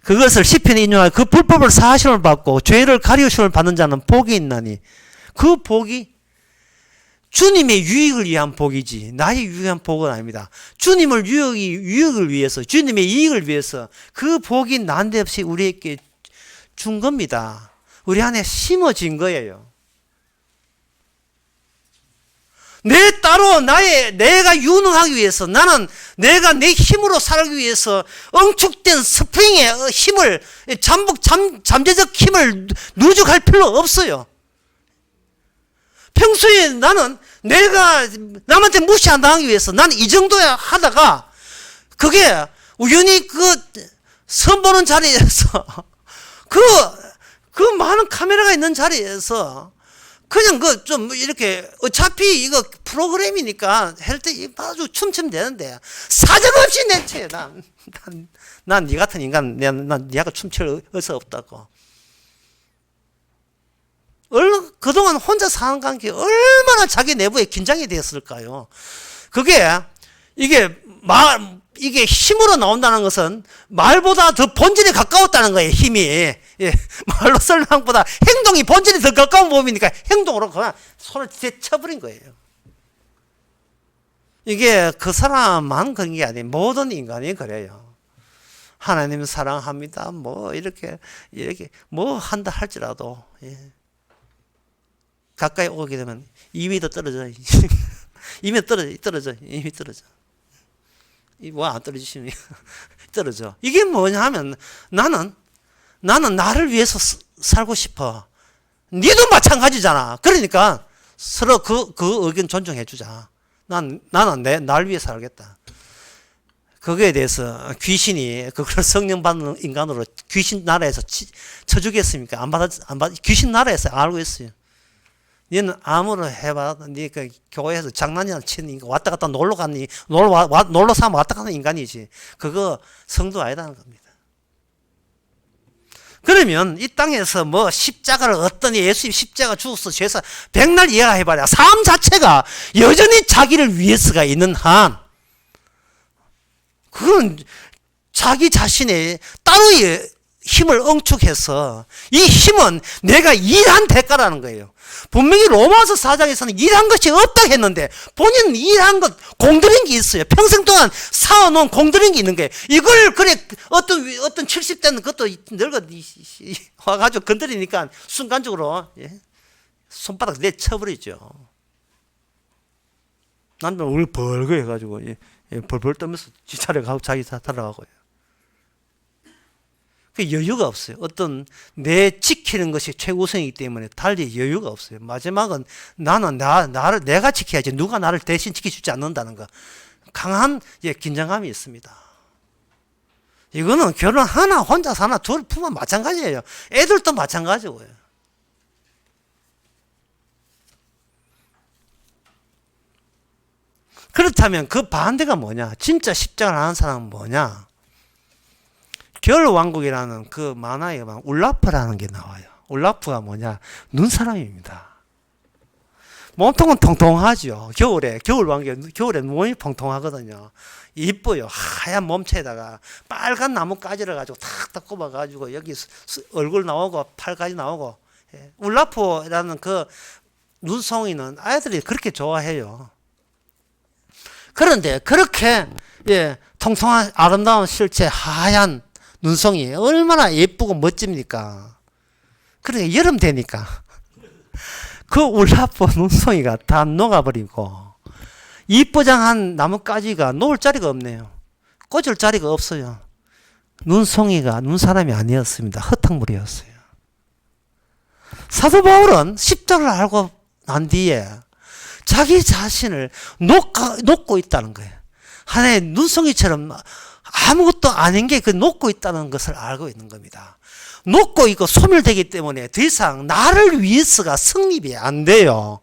그것을 시편에 인용하여 그 불법을 사하심을 받고 죄를 가리우심을 받는 자는 복이 있나니, 그 복이 주님의 유익을 위한 복이지 나의 유익한 복은 아닙니다. 주님을 유익을 위해서, 주님의 이익을 위해서 그 복이 난데없이 우리에게 준 겁니다. 우리 안에 심어진 거예요. 내가 유능하기 위해서, 나는 내가 내 힘으로 살기 위해서 엉축된 스프링의 힘을, 잠재적 힘을 누적할 필요 없어요. 평소에 나는 내가 남한테 무시 안 당하기 위해서 나는 이 정도야 하다가 그게 우연히 선보는 자리에서 그 많은 카메라가 있는 자리에서 그냥 좀 이렇게 어차피 이거 프로그램이니까 할 때 아주 춤추면 되는데 사정없이 내체 난 네 같은 인간 난 네가 춤출 의사 없다고. 그동안 혼자 사는 관계 얼마나 자기 내부에 긴장이 되었을까요? 이게 힘으로 나온다는 것은 말보다 더 본질에 가까웠다는 거예요, 힘이. 예, 말로 설명보다 행동이 본질이 더 가까운 몸이니까 행동으로 그냥 손을 쳐버린 거예요. 이게 그 사람만 그런 게 아니에요. 모든 인간이 그래요. 하나님 사랑합니다. 이렇게 뭐 한다 할지라도, 예. 가까이 오게 되면 이미 더 떨어져. 이미 떨어져. 뭐 안 떨어지시면 떨어져. 이게 뭐냐 하면 나는 나를 위해서 살고 싶어. 니도 마찬가지잖아. 그러니까 서로 그 의견 존중해 주자. 나는 나를 위해 살겠다. 거기에 대해서 귀신이 그걸 성령 받는 인간으로 귀신 나라에서 쳐주겠습니까? 안 받아. 귀신 나라에서 알고 있어요. 너는 아무리 해봐. 네 교회에서 장난이나 치는 인간, 왔다 갔다 놀러 가니, 놀러 사면 왔다 가는 인간이지. 그거 성도 아니다는 겁니다. 그러면 이 땅에서 뭐 십자가를 어떤 예수님 십자가 죽어서 죄사 백날 이해해봐야 삶 자체가 여전히 자기를 위해서가 있는 한 그건 자기 자신의 따로의 힘을 응축해서 이 힘은 내가 일한 대가라는 거예요. 분명히 로마서 4장에서는 일한 것이 없다고 했는데 본인은 일한 것 공들인 게 있어요. 평생 동안 쌓아놓은 공들인 게 있는 거예요. 이걸 그래 어떤 70대는 그것도 늙어 와가지고 건드리니까 순간적으로 손바닥 내쳐버리죠. 남편 울 벌거 해가지고 벌벌 떠면서 지 차례 가고 자기 살아가고요. 그 여유가 없어요. 어떤 내 지키는 것이 최우선이기 때문에 달리 여유가 없어요. 마지막은 나는 나를 내가 지켜야지 누가 나를 대신 지켜주지 않는다는 거. 강한 긴장감이 있습니다. 이거는 결혼 하나 혼자 사나 둘 품은 마찬가지예요. 애들도 마찬가지고요. 그렇다면 그 반대가 뭐냐? 진짜 십자가를 하는 사람은 뭐냐? 겨울왕국이라는 그 만화에 보면 울라프라는 게 나와요. 울라프가 뭐냐? 눈사람입니다. 몸통은 통통하죠. 겨울왕국, 겨울에 몸이 통통하거든요. 이뻐요. 하얀 몸체에다가 빨간 나뭇가지를 가지고 탁탁 꼽아가지고 여기 얼굴 나오고 팔까지 나오고. 울라프라는 그 눈송이는 아이들이 그렇게 좋아해요. 그런데 그렇게 통통한 아름다운 실체 하얀 눈송이 얼마나 예쁘고 멋집니까? 그러니까 여름 되니까 그 울라프 눈송이가 다 녹아버리고 이쁘장한 나뭇가지가 놓을 자리가 없네요. 꽂을 자리가 없어요. 눈송이가 눈사람이 아니었습니다. 흙탕물이었어요. 사도 바울은 십자가를 알고 난 뒤에 자기 자신을 놓고 있다는 거예요. 하나의 눈송이처럼 아무것도 아닌 게 그 놓고 있다는 것을 알고 있는 겁니다. 놓고 있고 소멸되기 때문에 더 이상 나를 위해서가 성립이 안 돼요.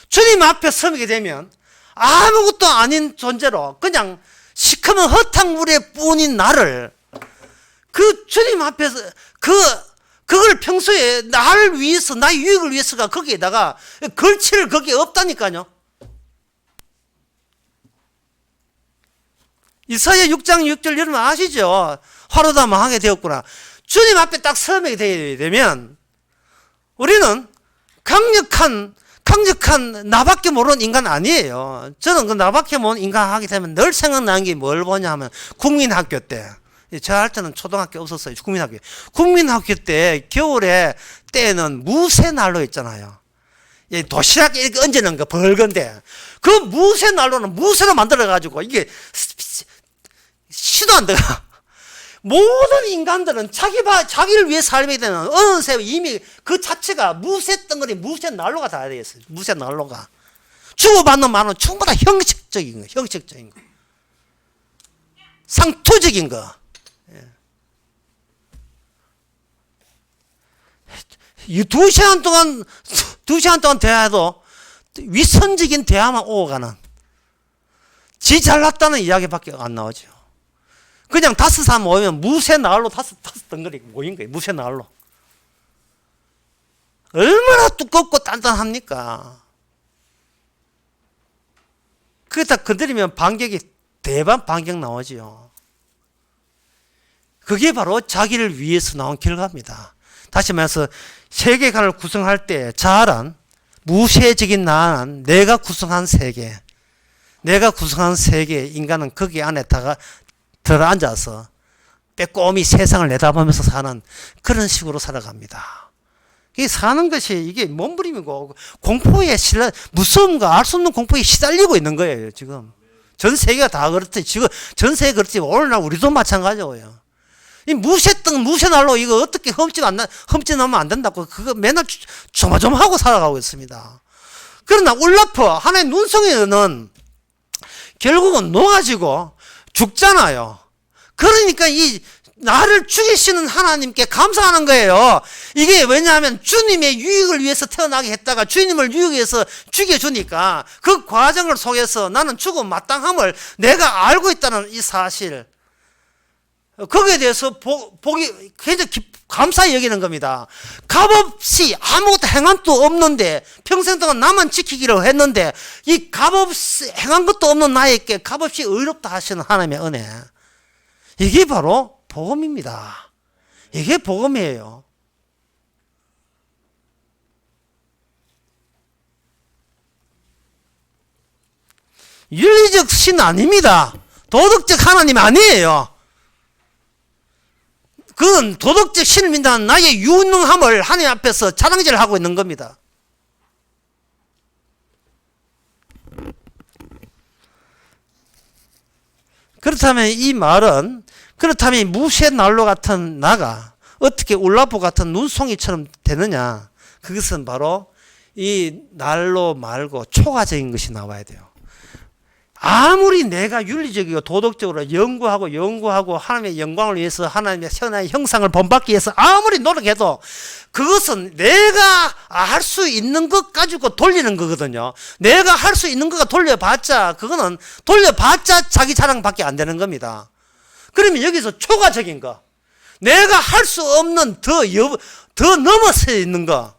주님 앞에 서게 되면 아무것도 아닌 존재로 그냥 시커먼 허탕물에 뿐인 나를 그 주님 앞에서 그걸 평소에 나를 위해서 나의 유익을 위해서가 거기에다가 걸칠 거기에 없다니까요. 이사야 6장 6절 여러분 아시죠? 화로다 망하게 되었구나. 주님 앞에 딱 서게 되면 우리는 강력한 나밖에 모르는 인간 아니에요. 저는 그 나밖에 모르는 인간 하게 되면 늘 생각나는 게 뭘 보냐 하면 국민학교 때. 저 할 때는 초등학교 없었어요. 국민학교 때 겨울에 때는 무쇠난로 있잖아요. 도시락 이렇게 얹어놓은 거 벌건데 그 무쇠난로는 무쇠로 만들어가지고 이게 시도 안 들어가. 모든 인간들은 자기를 위해 살게 되는 어느새 이미 그 자체가 무쇠 덩어리, 무쇠 난로가 다 되어 있어요. 무쇠 난로가. 주고받는 말은 전부 다 형식적인 거. 상투적인 거. 이 2시간 동안 대화해도 위선적인 대화만 오가는 지 잘났다는 이야기밖에 안 나오죠. 그냥 5사람 모이면 무쇠 난로 5 덩어리 모인 거예요. 무쇠 난로. 얼마나 두껍고 단단합니까? 그게 다 건드리면 대반 반격 나오지요. 그게 바로 자기를 위해서 나온 결과입니다. 다시 말해서 세계관을 구성할 때 자아란 무쇠적인 나는 내가 구성한 세계, 인간은 거기 안에 들어앉아서 빼꼼히 세상을 내다보면서 사는 그런 식으로 살아갑니다. 이 사는 것이 이게 몸부림이고 공포에 무서움과 알 수 없는 공포에 시달리고 있는 거예요. 지금 전 세계가 다 그렇듯이 지금 전 세계 그렇지 오늘날 우리도 마찬가지고요. 이 무쇠난로 이거 어떻게 흠집하면 안 된다고 그거 맨날 조마조마하고 살아가고 있습니다. 그러나 울라프 하나의 눈송이는 결국은 녹아지고 죽잖아요. 그러니까 이 나를 죽이시는 하나님께 감사하는 거예요. 이게 왜냐하면 주님의 유익을 위해서 태어나게 했다가 주님을 유익해서 죽여주니까 그 과정을 속에서 나는 죽음 마땅함을 내가 알고 있다는 이 사실. 거기에 대해서 복이 굉장히 감사히 여기는 겁니다. 값없이 아무것도 행한 것도 없는데 평생 동안 나만 지키기로 했는데 이 값없이 행한 것도 없는 나에게 값없이 의롭다 하시는 하나님의 은혜. 이게 바로 복음입니다. 이게 복음이에요. 윤리적 신 아닙니다. 도덕적 하나님 아니에요. 그건 도덕적 신을 믿는 나의 유능함을 하나님 앞에서 자랑질을 하고 있는 겁니다. 그렇다면 이 말은, 그렇다면 무쇠 난로 같은 나가 어떻게 울라프 같은 눈송이처럼 되느냐? 그것은 바로 이 난로 말고 초과적인 것이 나와야 돼요. 아무리 내가 윤리적이고 도덕적으로 연구하고 하나님의 영광을 위해서 하나님의 선한 형상을 본받기 위해서 아무리 노력해도 그것은 내가 할 수 있는 것 가지고 돌리는 거거든요. 내가 할 수 있는 거가 돌려봤자 자기 자랑밖에 안 되는 겁니다. 그러면 여기서 초과적인 거, 내가 할 수 없는 더 넘어서 있는 거,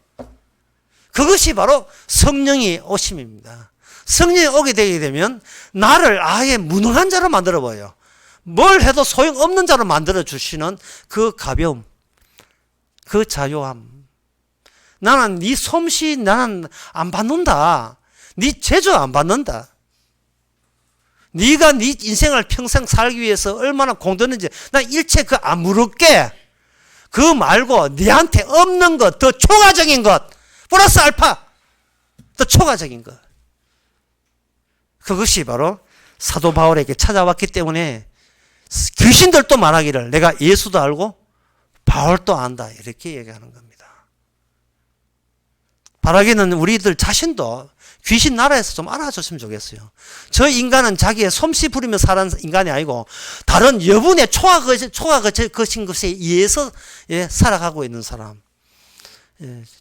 그것이 바로 성령의 오심입니다. 성령이 오게 되게 되면 나를 아예 무능한 자로 만들어버려요. 뭘 해도 소용없는 자로 만들어주시는 그 가벼움, 그 자유함. 나는 네 솜씨 나는 안 받는다. 네 제조 안 받는다. 네가 네 인생을 평생 살기 위해서 얼마나 공들는지 난 일체 그 안 물을게. 그 말고 네한테 없는 것, 더 초과적인 것, 플러스 알파, 더 초과적인 것. 그것이 바로 사도 바울에게 찾아왔기 때문에 귀신들도 말하기를 내가 예수도 알고 바울도 안다 이렇게 얘기하는 겁니다. 바라기는 우리들 자신도 귀신 나라에서 좀 알아줬으면 좋겠어요. 저 인간은 자기의 솜씨 부리며 사는 인간이 아니고 다른 여분의 초과거친 것에 의해서 살아가고 있는 사람.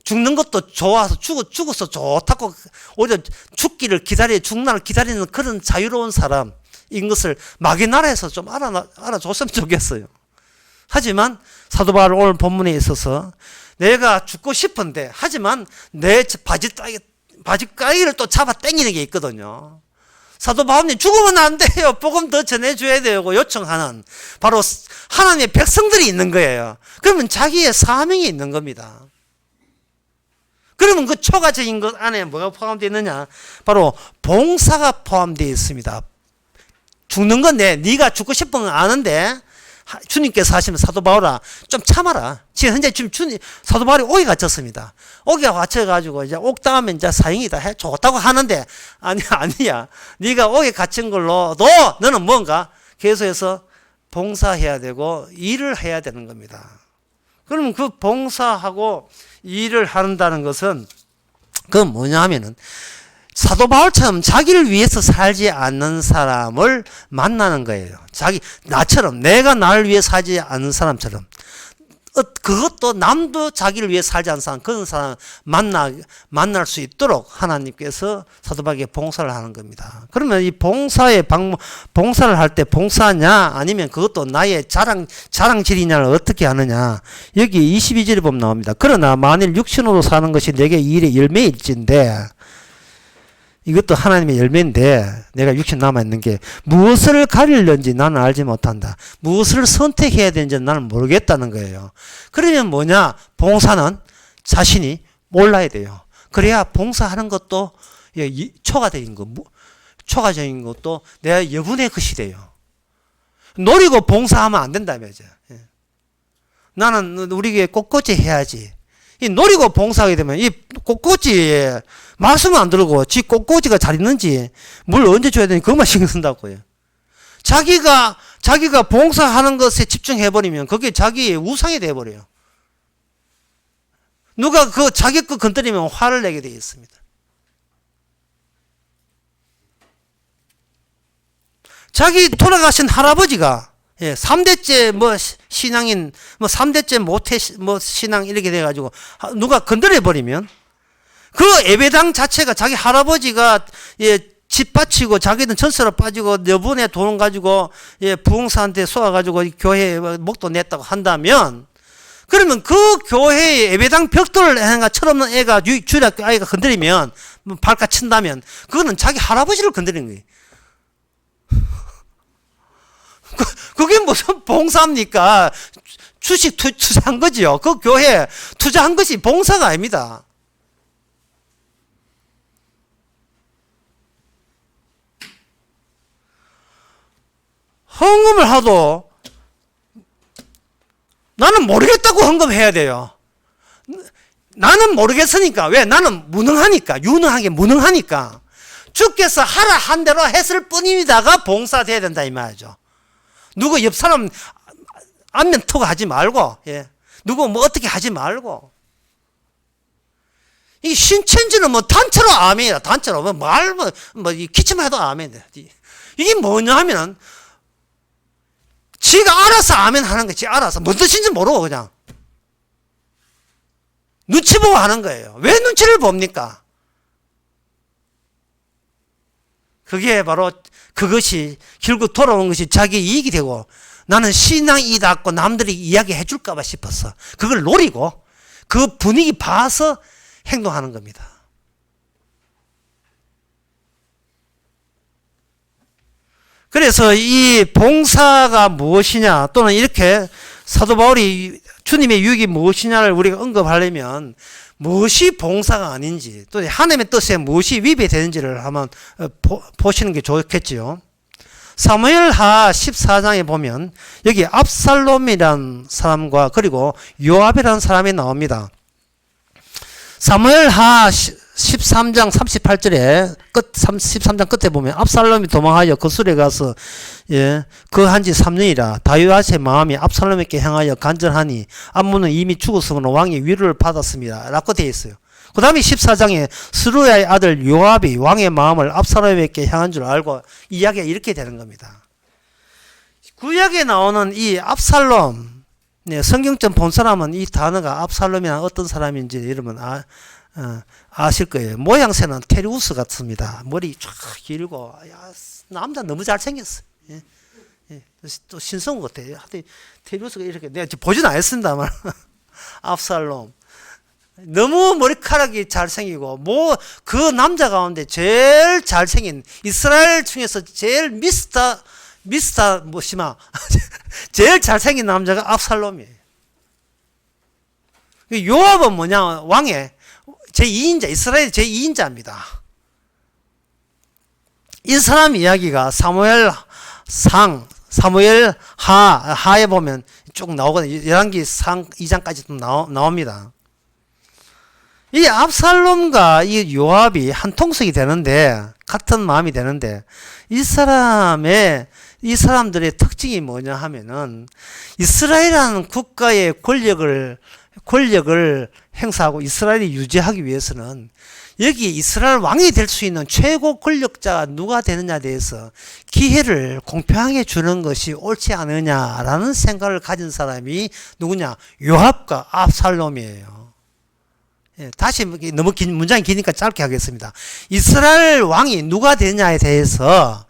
죽는 것도 좋아서 죽어서 좋다고 오히려 죽날을 기다리는 그런 자유로운 사람인 것을 마귀 나라에서 좀 알아줬으면 좋겠어요. 하지만 사도 바울 오늘 본문에 있어서 내가 죽고 싶은데 하지만 내 바지가이를 또 잡아 당기는 게 있거든요. 사도 바울님 죽으면 안 돼요. 복음 더 전해줘야 되고 요청하는 바로 하나님의 백성들이 있는 거예요. 그러면 자기의 사명이 있는 겁니다. 그러면 그 초과적인 것 안에 뭐가 포함되어 있느냐? 바로 봉사가 포함되어 있습니다. 죽는 건데 네가 죽고 싶은 건 아는데 주님께서 하시면 사도 바울아 좀 참아라. 지금 현재 사도 바울이 옥에 갇혔습니다. 옥에 갇혀가지고 이제 옥 당하면 이제 사형이다 해 좋다고 하는데 아니야. 네가 옥에 갇힌 걸로도 너는 뭔가 계속해서 봉사해야 되고 일을 해야 되는 겁니다. 그러면 그 봉사하고 일을 한다는 것은 그건 뭐냐 하면은 사도 바울처럼 자기를 위해서 살지 않는 사람을 만나는 거예요. 나처럼 내가 나를 위해 살지 않는 사람처럼 그것도 남도 자기를 위해 살지 않는 사람 그런 사람 만날 수 있도록 하나님께서 사도 바울에게 봉사를 하는 겁니다. 그러면 이 봉사를 할 때 봉사냐 아니면 그것도 나의 자랑질이냐를 어떻게 하느냐. 여기 22절에 보면 나옵니다. 그러나 만일 육신으로 사는 것이 내게 이 일의 열매일진데 이것도 하나님의 열매인데 내가 육신 남아있는 게 무엇을 가리려는지 나는 알지 못한다. 무엇을 선택해야 되는지 나는 모르겠다는 거예요. 그러면 뭐냐? 봉사는 자신이 몰라야 돼요. 그래야 봉사하는 것도 초과적인 것도 내 여분의 것이 돼요. 노리고 봉사하면 안 된다며. 나는 우리 교회 꼿꼿이 해야지. 이 노리고 봉사하게 되면 이 꼿꼿이 말씀을 안 들고 지 꼿꼿이가 잘 있는지 물 언제 줘야 되는지 그것만 신경 쓴다고요. 자기가 봉사하는 것에 집중해버리면 그게 자기의 우상이 돼버려요. 누가 자기 거 건드리면 화를 내게 되어 있습니다. 자기 돌아가신 할아버지가 3대째 신앙인 3대째 모태 신앙 이렇게 돼 가지고 누가 건드려 버리면 그 예배당 자체가 자기 할아버지가 집 바치고 자기는 전세로 빠지고 여분의 돈 가지고 부흥사한테 쏘아가지고 교회에 목도 냈다고 한다면 그러면 그 교회에 예배당 벽돌을 행가 철없는 애가 주일학교 아이가 건드리면 발가 친다면 그거는 자기 할아버지를 건드리는 거예요. 그게 무슨 봉사입니까? 주식 투자한 거지요. 그 교회에 투자한 것이 봉사가 아닙니다. 헌금을 하도 나는 모르겠다고 헌금해야 돼요. 나는 모르겠으니까. 왜? 나는 무능하니까. 유능하게 무능하니까. 주께서 하라 한 대로 했을 뿐입니다가 봉사돼야 된다 이 말이죠. 누구 옆 사람 안면 톡 하지 말고, 누구 뭐 어떻게 하지 말고. 이 신천지는 뭐 단체로 아멘이다. 단체로 기침만 해도 아멘이다. 이게 뭐냐 하면은 지가 알아서 아멘 하는 거지. 알아서 뭔 뜻인지 모르고 그냥 눈치 보고 하는 거예요. 왜 눈치를 봅니까? 그게 바로 그것이 결국 돌아오는 것이 자기 이익이 되고 나는 신앙이다고 남들이 이야기해 줄까 봐 싶어서 그걸 노리고 그 분위기 봐서 행동하는 겁니다. 그래서 이 봉사가 무엇이냐 또는 이렇게 사도 바울이 주님의 유익이 무엇이냐를 우리가 언급하려면 무엇이 봉사가 아닌지 또 하나님의 뜻에 무엇이 위배되는지를 한번 보시는 게 좋겠지요. 사무엘하 14장에 보면 여기 압살롬이라는 사람과 그리고 요압이라는 사람이 나옵니다. 사무엘하 13장 38절에 13장 끝에 보면 압살롬이 도망하여 거술에 가서 그 한지 3년이라 다윗의 마음이 압살롬에게 향하여 간절하니 암몬은 이미 죽었으므로 왕의 위로를 받았습니다 라고 되어 있어요. 그 다음에 14장에 스루야의 아들 요압이 왕의 마음을 압살롬에게 향한 줄 알고 이야기가 이렇게 되는 겁니다. 구약에 나오는 이 압살롬, 성경점 본 사람은 이 단어가 압살롬이나 어떤 사람인지 여러분 아실 거예요. 모양새는 테리우스 같습니다. 머리 쫙 길고, 남자 너무 잘생겼어요. 또 신성 같아요. 테리우스가 이렇게, 내가 보진 않았습니다만, 압살롬. 너무 머리카락이 잘생기고, 그 남자 가운데 제일 잘생긴, 이스라엘 중에서 제일 제일 잘생긴 남자가 압살롬이에요. 요압은 뭐냐, 왕의 제2인자, 이스라엘 제2인자입니다. 이 사람 이야기가 사무엘하에 보면 쭉 나오거든요. 열왕기 2장까지 또 나옵니다. 이 압살롬과 이 요압이 한 통속이 되는데, 같은 마음이 되는데, 이 사람들의 특징이 뭐냐 하면은, 이스라엘이라는 국가의 권력을 행사하고 이스라엘이 유지하기 위해서는 여기 이스라엘 왕이 될 수 있는 최고 권력자가 누가 되느냐에 대해서 기회를 공평하게 주는 것이 옳지 않느냐라는 생각을 가진 사람이 누구냐? 요압과 압살롬이에요. 다시 너무 문장이 기니까 짧게 하겠습니다. 이스라엘 왕이 누가 되느냐에 대해서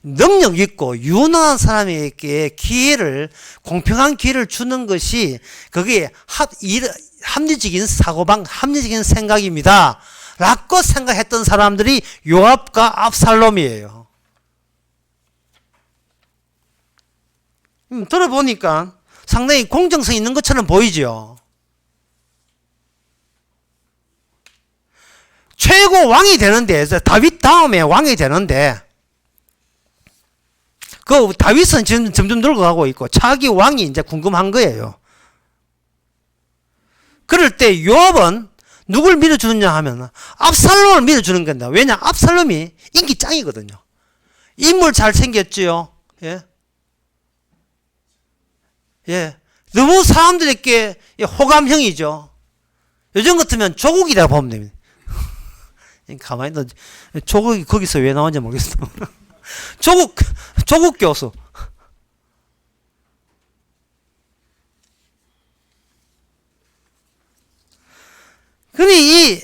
능력 있고 유능한 사람에게 공평한 기회를 주는 것이 그게 합리적인 사고방, 합리적인 생각입니다. 라고 생각했던 사람들이 요압과 압살롬이에요. 들어보니까 상당히 공정성 있는 것처럼 보이죠. 최고 왕이 되는데, 다윗 다음에 왕이 되는데, 그 다윗은 지금 점점 늙어가고 있고 차기 왕이 이제 궁금한 거예요. 그럴 때 요압은 누굴 밀어주느냐 하면 압살롬을 밀어주는 겁니다. 왜냐? 압살롬이 인기 짱이거든요. 인물 잘생겼지요. 너무 사람들에게 호감형이죠. 요즘 같으면 조국이라고 보면 됩니다. 가만히 너 조국이 거기서 왜 나왔는지 모르겠어. 조국 교수. 그니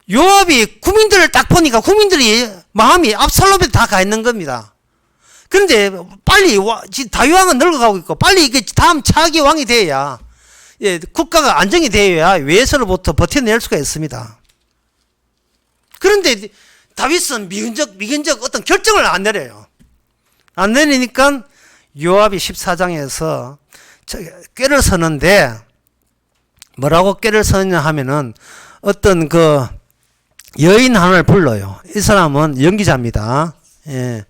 이 요압이 국민들을 딱 보니까 국민들이 마음이 압살롬에 다 가 있는 겁니다. 그런데 빨리 다윗 왕은 늙어가고 있고 빨리 이게 다음 차기 왕이 돼야 예, 국가가 안정이 되어야 외세로부터 버텨낼 수가 있습니다. 그런데 다윗은 미근적 어떤 결정을 안 내려요. 안 내리니까 요압이 14장에서 꾀를 서는데 뭐라고 꾀를 서느냐 하면은 어떤 그 여인 하나를 불러요. 이 사람은 연기자입니다. 예,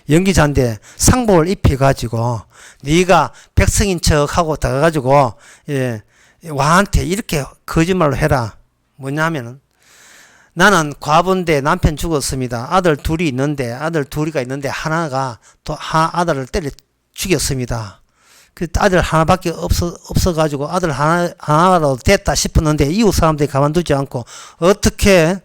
연기자인데 상복을 입혀가지고 네가 백성인 척하고 다가가지고 예, 왕한테 이렇게 거짓말로 해라. 뭐냐면은 나는 과부인데 남편 죽었습니다. 아들 둘이 있는데 하나가 또 아들을 때려 죽였습니다. 그 아들 하나밖에 없어가지고 아들 하나라도 됐다 싶었는데 이웃 사람들이 가만두지 않고 어떻게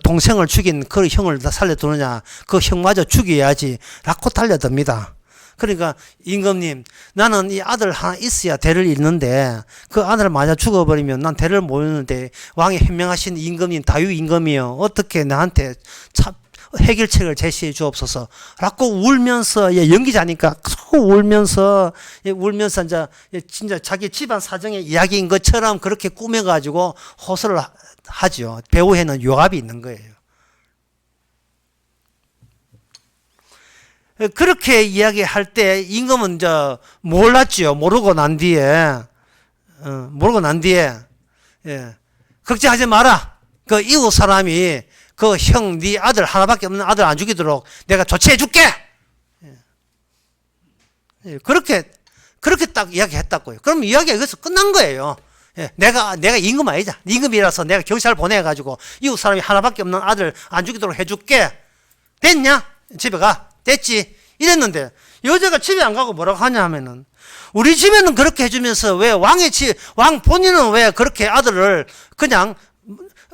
동생을 죽인 그 형을 다 살려두느냐. 그 형마저 죽여야지. 라고 달려듭니다. 그러니까 임금님 나는 이 아들 하나 있어야 대를 잇는데 그 아들을 마저 죽어버리면 난 대를 못 잇는데 왕이 현명하신 임금님 다윗 임금이요. 어떻게 나한테 해결책을 제시해 주옵소서. 라고 울면서, 예, 연기자니까 울면서 이제 진짜 자기 집안 사정의 이야기인 것처럼 그렇게 꾸며가지고 호소를 하죠. 배후에는 요압이 있는 거예요. 그렇게 이야기할 때 임금은 몰랐죠. 모르고 난 뒤에, 예, 걱정하지 마라. 그 이웃 사람이 그 형, 네 아들 하나밖에 없는 아들 안 죽이도록 내가 조치해 줄게. 예, 그렇게 딱 이야기했다고요. 그럼 이야기가 여기서 끝난 거예요. 예, 내가 임금 아니자. 임금이라서 내가 경찰 보내가지고 이웃 사람이 하나밖에 없는 아들 안 죽이도록 해줄게. 됐냐? 집에 가. 됐지? 이랬는데 여자가 집에 안 가고 뭐라고 하냐 하면은 우리 집에는 그렇게 해주면서 왜 왕 본인은 왜 그렇게 아들을 그냥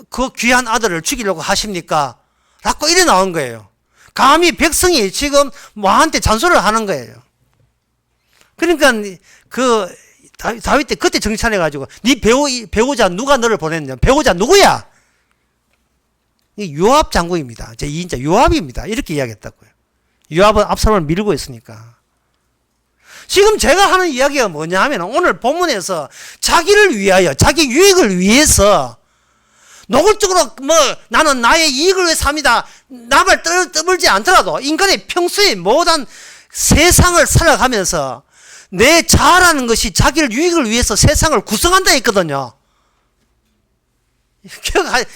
그 귀한 아들을 죽이려고 하십니까? 라고 이래 나온 거예요. 감히 백성이 지금 왕한테 잔소리를 하는 거예요. 그러니까 그 다윗 때 그때 정찰해가지고 네 배우자 누가 너를 보냈냐? 배우자 누구야? 요압 장군입니다. 제 2인자 요압입니다. 이렇게 이야기했다고요. 요압은 압살롬을 밀고 있으니까. 지금 제가 하는 이야기가 뭐냐 하면 오늘 본문에서 자기를 위하여 자기 유익을 위해서 노골적으로 나는 나의 이익을 위해 삽니다. 남을 떠벌지 않더라도 인간의 평소에 모든 세상을 살아가면서 내 자아라는 것이 자기를 유익을 위해서 세상을 구성한다 했거든요.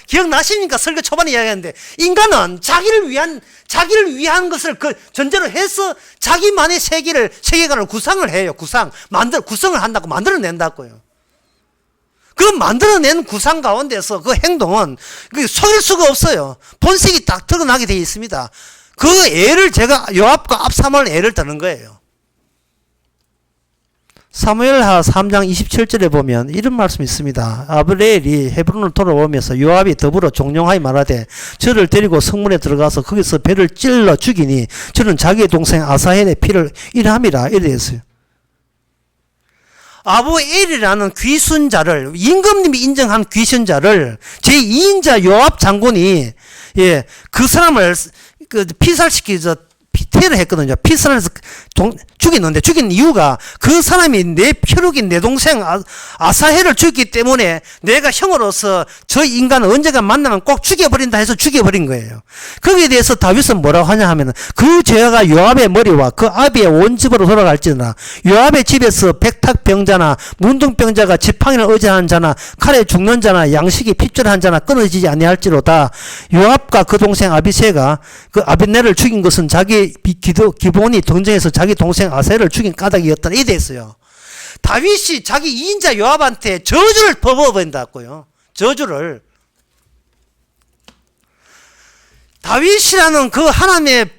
기억나십니까? 설교 초반에 이야기했는데 인간은 자기를 위한 것을 그 전제로 해서 자기만의 세계관을 구상을 해요. 구성을 한다고 만들어낸다고요. 그 만들어낸 구상 가운데서 그 행동은 속일 수가 없어요. 본색이 딱 드러나게 되어 있습니다. 그 예를 제가 요압과 압살롬을 예를 드는 거예요. 사무엘하 3장 27절에 보면 이런 말씀이 있습니다. 아브레엘이 헤브론을 돌아오면서 요압이 더불어 종용하여 말하되 저를 데리고 성문에 들어가서 거기서 배를 찔러 죽이니 저는 자기의 동생 아사헬의 피를 일함이라 이랬어요. 아브엘이라는 귀순자를 임금님이 인정한 귀순자를 제2인자 요압 장군이 예, 그 사람을 피살시키서 피태를 했거든요. 피살해서 죽였는데 죽인 이유가 그 사람이 내 혈육인 내 동생 아사헬을 죽였기 때문에 내가 형으로서 저 인간을 언젠가 만나면 꼭 죽여버린다 해서 죽여버린 거예요. 거기에 대해서 다윗은 뭐라고 하냐 하면 그 죄가 요압의 머리와 그 아비의 온 집으로 돌아갈지나 요압의 집에서 백탁병자나 문둥병자가 지팡이를 의지하는 자나 칼에 죽는 자나 양식이 핍절한 자나 끊어지지 아니할지로다. 요압과 그 동생 아비새가 그 아비넬을 죽인 것은 자기 기본이 동정해서 자기 동생 아사헬을 죽인 까닭이었다. 이래 됐어요. 다윗이 자기 2인자 요압한테 저주를 퍼부어버린다고요. 저주를. 다윗이라는 그 하나님의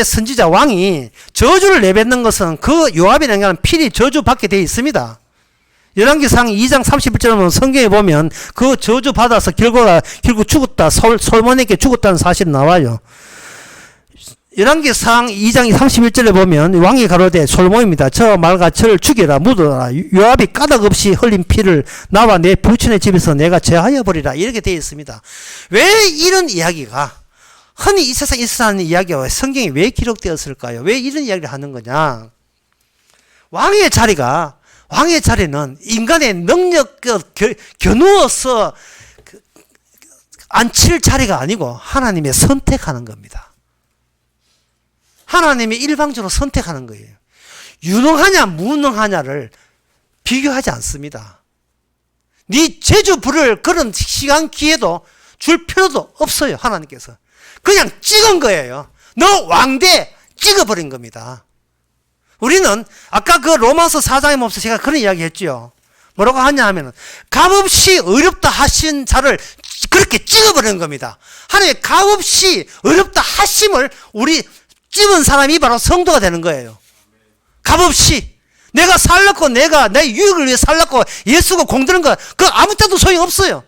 선지자 왕이 저주를 내뱉는 것은 그 요압이라는 것은 필히 저주받게 되어 있습니다. 열왕기상 2장 31절에 성경에 보면 그 저주 받아서 결국 죽었다. 솔몬에게 죽었다는 사실이 나와요. 열왕기상 2장 31절에 보면 왕이 가로되 솔로몬입니다. 저 말과 저를 죽여라 묻어라. 요압이 까닭없이 흘린 피를 나와 내 부친의 집에서 내가 제하여 버리라. 이렇게 되어 있습니다. 왜 이런 이야기가 흔히 이 세상에 있었다는 이야기가 성경에 왜 기록되었을까요? 왜 이런 이야기를 하는 거냐? 왕의 자리는 인간의 능력 겨누어서 앉힐 자리가 아니고 하나님의 선택하는 겁니다. 하나님이 일방적으로 선택하는 거예요. 유능하냐 무능하냐를 비교하지 않습니다. 네 재주 부를 그런 시간 기회도 줄 필요도 없어요. 하나님께서 그냥 찍은 거예요. 너 왕대 찍어버린 겁니다. 우리는 아까 그 로마서 4장에 보면서 제가 그런 이야기 했죠. 뭐라고 하냐 하면은 값없이 어렵다 하신 자를 그렇게 찍어버리는 겁니다. 하나님의 값없이 어렵다 하심을 우리 찍은 사람이 바로 성도가 되는 거예요. 값없이 내가 살렸고 내가 내 유익을 위해 살렸고 예수가 공드는 거 그 아무 때도 소용없어요.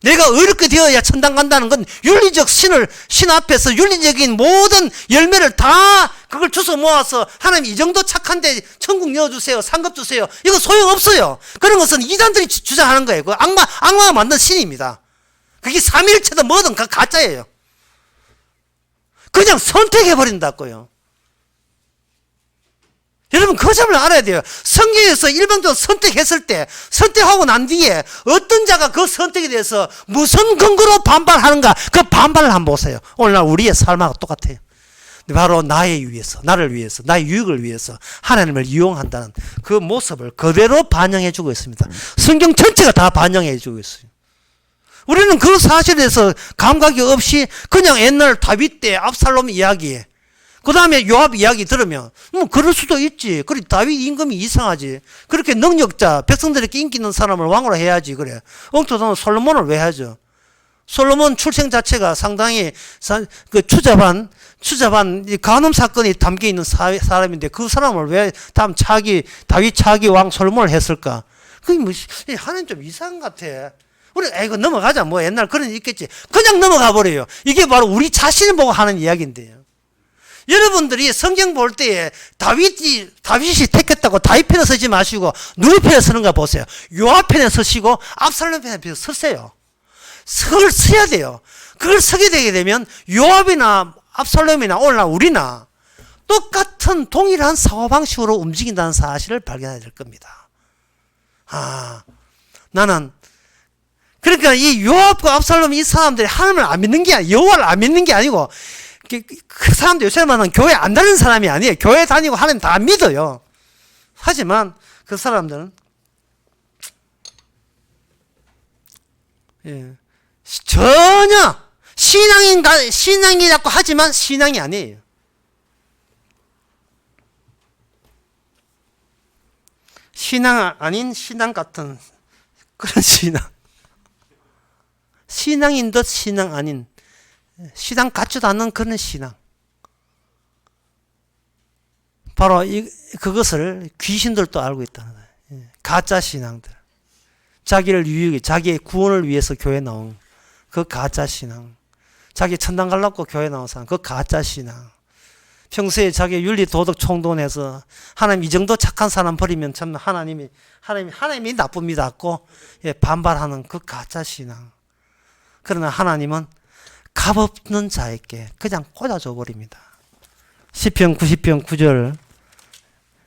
내가 어렵게 되어야 천당 간다는 건 윤리적 신 앞에서 윤리적인 모든 열매를 다 그걸 주워 모아서 하나님 이 정도 착한데 천국 넣어주세요. 상급 주세요. 이거 소용없어요. 그런 것은 이단들이 주장하는 거예요. 그 악마가 만든 신입니다. 그게 삼위일체도 뭐든 가짜예요. 그냥 선택해버린다고요. 여러분 그 점을 알아야 돼요. 성경에서 일방적으로 선택했을 때 선택하고 난 뒤에 어떤 자가 그 선택에 대해서 무슨 근거로 반발하는가 그 반발을 한번 보세요. 오늘날 우리의 삶하고 똑같아요. 바로 나를 위해서 나의 유익을 위해서 하나님을 이용한다는 그 모습을 그대로 반영해주고 있습니다. 성경 전체가 다 반영해주고 있어요. 우리는 그 사실에 대해서 감각이 없이 그냥 옛날 다윗 때 압살롬 이야기 그 다음에 요압 이야기 들으면 뭐 그럴 수도 있지. 그래 다윗 임금이 이상하지. 그렇게 능력자 백성들에게 인기 있는 사람을 왕으로 해야지. 그래 엉뚱한 솔로몬을 왜 하죠? 솔로몬 출생 자체가 상당히 그 추잡한 간음 사건이 담겨 있는 사람인데 그 사람을 왜 다윗 차기 왕 솔로몬을 했을까? 그게 뭐 하나님 좀 이상한 것 같아. 우리 이거 넘어가자. 뭐 옛날 그런 일 있겠지. 그냥 넘어가 버려요. 이게 바로 우리 자신을 보고 하는 이야기인데요. 여러분들이 성경 볼 때에 다윗이 택했다고 다윗 편에 서지 마시고 누구 편에 서는가 보세요. 요압 편에 서시고 압살롬 편에 서세요. 그걸 서야 돼요. 그걸 서게 되게 되면 요압이나 압살롬이나 오늘날 우리나 똑같은 동일한 사고방식으로 움직인다는 사실을 발견해야 될 겁니다. 나는 그러니까 이 요압과 압살롬 이 사람들이 하나님을 안 믿는 게 아니고 여호와를 안 믿는 게 아니고 그 사람들 요새 말하는 교회 안 다니는 사람이 아니에요. 교회 다니고 하나님 다 믿어요. 하지만 그 사람들은 전혀 신앙이라고 하지만 신앙이 아니에요. 신앙 아닌 신앙 같은 그런 신앙인 듯 신앙 아닌 신앙 같지도 않는 그런 신앙. 바로 그것을 귀신들도 알고 있다는 거예요. 가짜 신앙들. 자기의 구원을 위해서 교회 나온 그 가짜 신앙. 자기 천당 가려고 교회 나온 사람, 그 가짜 신앙. 평소에 자기 윤리 도덕 총론해서 하나님 이 정도 착한 사람 버리면 참 하나님이 나쁜 믿었고 반발하는 그 가짜 신앙. 그러나 하나님은 값없는 자에게 그냥 꽂아줘 버립니다. 시편 90편 9절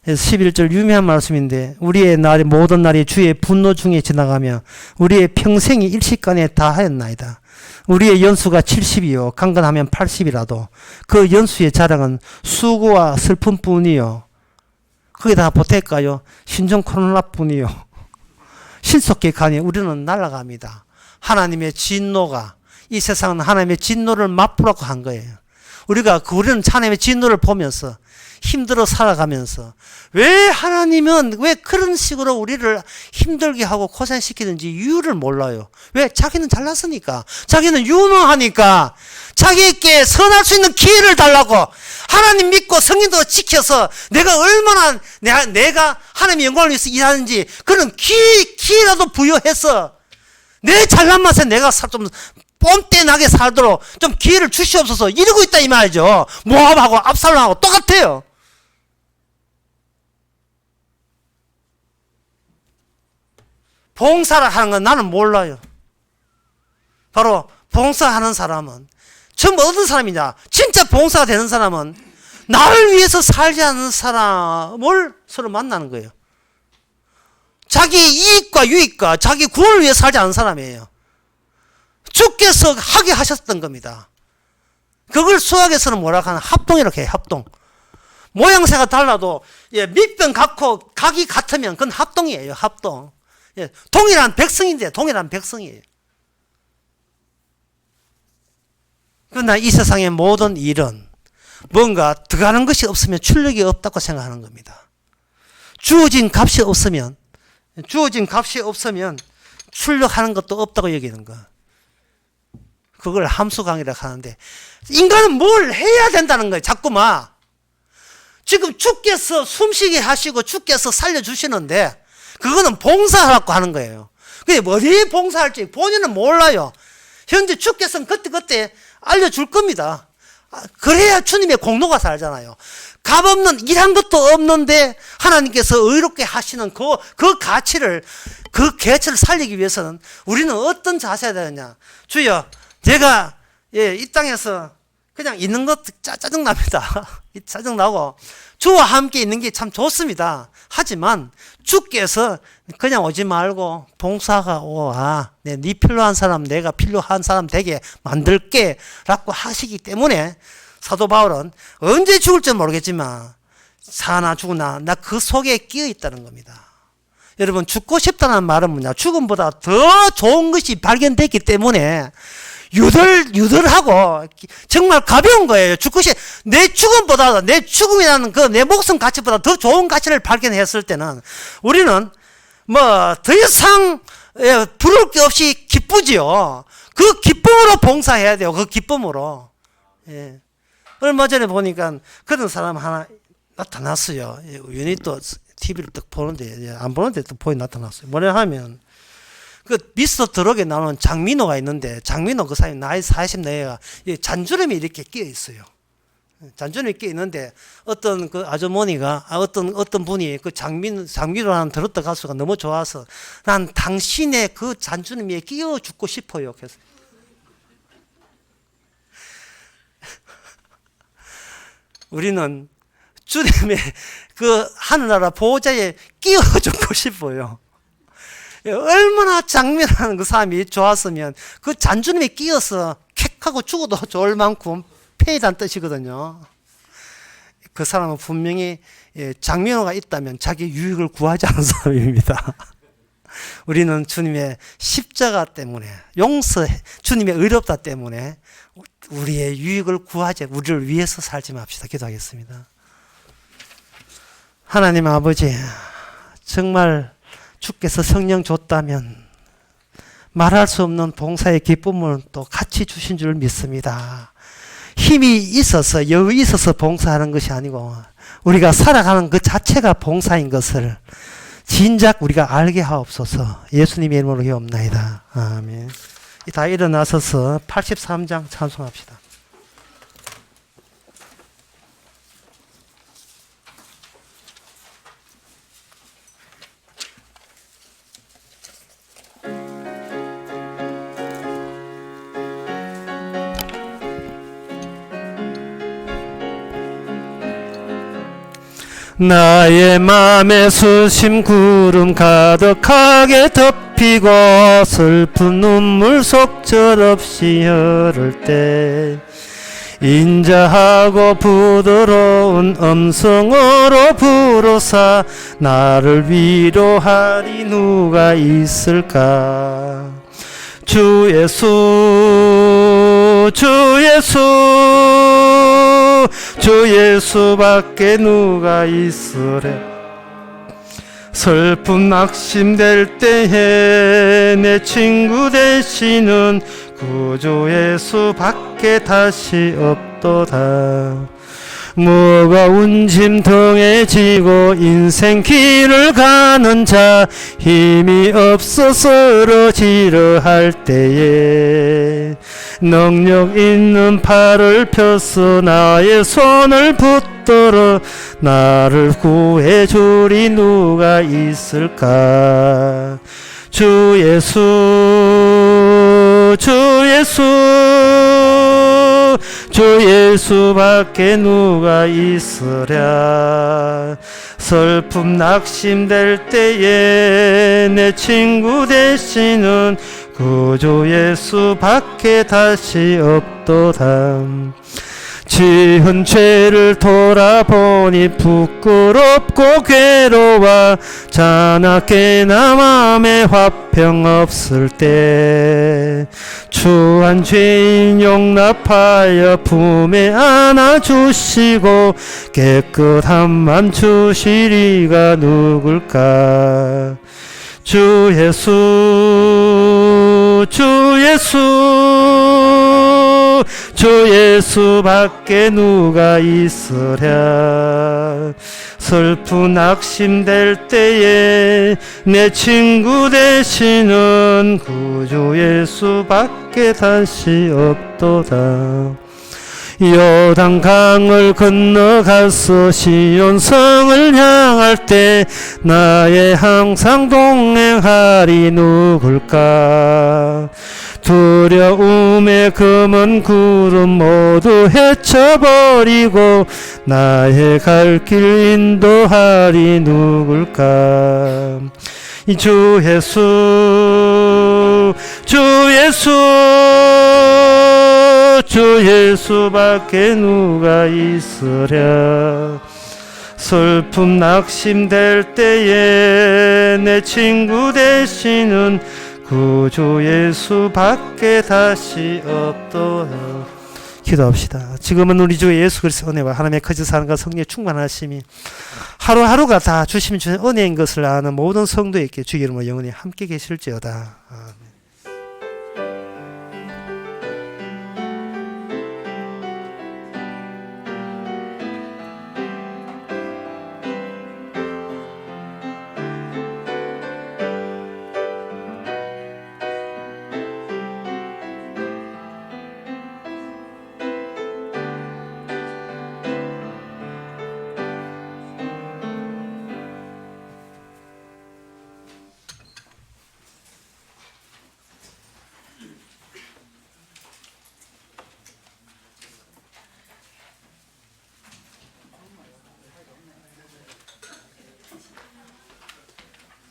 11절 유명한 말씀인데 우리의 모든 날이 주의 분노 중에 지나가며 우리의 평생이 일시간에 다하였나이다. 우리의 연수가 70이요 강건하면 80이라도 그 연수의 자랑은 수고와 슬픔뿐이요 거기다 보탤까요? 신종 코로나뿐이요 신속히 가니 우리는 날아갑니다. 하나님의 진노가 이 세상은 하나님의 진노를 맛보라고 한 거예요. 우리는 하나님의 진노를 보면서 힘들어 살아가면서 왜 하나님은 왜 그런 식으로 우리를 힘들게 하고 고생시키는지 이유를 몰라요. 왜? 자기는 잘났으니까. 자기는 유능하니까. 자기에게 선할 수 있는 기회를 달라고. 하나님 믿고 성인도 지켜서 내가 얼마나 내가 하나님의 영광을 위해서 일하는지 그런 기회라도 부여해서 내 잘난 맛에 내가 좀 뽐때 나게 살도록 좀 기회를 주시옵소서 이러고 있다 이 말이죠. 모압하고 압살롬하고 똑같아요. 봉사를 하는 건 나는 몰라요. 바로 봉사하는 사람은 전부 어떤 사람이냐? 진짜 봉사가 되는 사람은 나를 위해서 살지 않는 사람을 서로 만나는 거예요. 자기 이익과 유익과 자기 구원을 위해 살지 않는 사람이에요. 주께서 하게 하셨던 겁니다. 그걸 수학에서는 뭐라고 하나? 합동이라고 해요. 합동. 모양새가 달라도 밑변 같고 각이 같으면 그건 합동이에요. 합동. 동일한 백성인데 동일한 백성이에요. 그러나 이 세상의 모든 일은 뭔가 들어가는 것이 없으면 출력이 없다고 생각하는 겁니다. 주어진 값이 없으면 출력하는 것도 없다고 여기는 거. 그걸 함수강이라고 하는데 인간은 뭘 해야 된다는 거예요. 자꾸만. 지금 주께서 숨쉬게 하시고 주께서 살려주시는데 그거는 봉사하라고 하는 거예요. 그게 어디에 봉사할지 본인은 몰라요. 현재 주께서는 그때 알려줄 겁니다. 그래야 주님의 공로가 살잖아요. 값없는 일한 것도 없는데 하나님께서 의롭게 하시는 그 가치를 그 개체를 살리기 위해서는 우리는 어떤 자세가 되느냐. 주여 제가 이 땅에서 그냥 있는 것 짜증납니다. 짜증나고 주와 함께 있는 게 참 좋습니다. 하지만 주께서 그냥 오지 말고 봉사가 오와 네 필요한 사람 내가 필요한 사람 되게 만들게 라고 하시기 때문에 사도 바울은 언제 죽을지 모르겠지만 사나 죽으나 나 그 속에 끼어 있다는 겁니다. 여러분 죽고 싶다는 말은 뭐냐? 죽음보다 더 좋은 것이 발견됐기 때문에 유들하고 정말 가벼운 거예요. 내 죽음보다 내 죽음이라는 그 내 목숨 가치보다 더 좋은 가치를 발견했을 때는 우리는 뭐 더 이상 부를 게 없이 기쁘지요. 그 기쁨으로 봉사해야 돼요. 그 기쁨으로. 예. 얼마 전에 보니까 그런 사람 하나 나타났어요. 우연히 또 TV를 딱 보는데 안 보는데 또 보이 나타났어요. 뭐냐 하면 그 미스터 드럭에 나오는 장민호가 있는데 장민호 그 사람이 나이 40 내가 잔주름이 이렇게 끼어 있어요. 잔주름이 끼어 있는데 어떤 그 아주머니가 어떤 분이 그 장민호라는 드럭 가수가 너무 좋아서 난 당신의 그 잔주름에 끼어 죽고 싶어요. 그래서 우리는 주님의 그 하늘나라 보호자에 끼어 죽고 싶어요. 얼마나 장면하는 그 사람이 좋았으면 그 잔주름에 끼어서 캑하고 죽어도 좋을 만큼 패이란 뜻이거든요. 그 사람은 분명히 장면호가 있다면 자기 유익을 구하지 않은 사람입니다. 우리는 주님의 십자가 때문에 주님의 의롭다 때문에 우리의 유익을 구하지 우리를 위해서 살지 맙시다. 기도하겠습니다. 하나님 아버지 정말 주께서 성령 줬다면 말할 수 없는 봉사의 기쁨을 또 같이 주신 줄 믿습니다. 힘이 있어서 여유 있어서 봉사하는 것이 아니고 우리가 살아가는 그 자체가 봉사인 것을 진작 우리가 알게 하옵소서. 예수님의 이름으로 기도합나이다. 아멘. 다 일어나서서 83장 찬송합시다. 나의 맘에 수심 구름 가득하게 덮이고 슬픈 눈물 속절없이 흐를 때 인자하고 부드러운 음성으로 부르사 나를 위로하리 누가 있을까. 주 예수 주 예수 주 예수밖에 누가 있으래. 슬픔 낙심될 때에 내 친구 되시는 구주 예수밖에 다시 없도다. 무거운 짐덩에 지고 인생 길을 가는 자 힘이 없어 쓰러지려 할 때에 능력 있는 팔을 펴서 나의 손을 붙들어 나를 구해 주리 누가 있을까. 주 예수 주 예수 주 예수밖에 누가 있으랴. 슬픔 낙심될 때에 내 친구 되시는 구주 예수밖에 다시 없도다. 지은 죄를 돌아보니 부끄럽고 괴로워 자나깨 나 맘에 화평 없을 때 추한 죄인 용납하여 품에 안아주시고 깨끗한 맘 주시리가 누굴까. 주 예수 주 예수 주 예수밖에 누가 있으랴. 슬픈 낙심될 때에 내 친구 되시는 구주 예수밖에 다시 없도다. 요단강을 건너가서 시온성을 향할 때 나의 항상 동행하리 누굴까. 두려움의 검은 구름 모두 헤쳐버리고 나의 갈 길 인도하리 누굴까. 주 예수 주 예수 주 예수밖에 누가 있으랴. 슬픔 낙심될 때에 내 친구 되시는 구주 예수밖에 다시 없도다. 기도합시다. 지금은 우리 주 예수 그리스도의 은혜와 하나님의 거짓 사랑과 성령의 충만하심이 하루하루가 다 주시면 주는 은혜인 것을 아는 모든 성도에게 주의 이름으로 영원히 함께 계실지어다.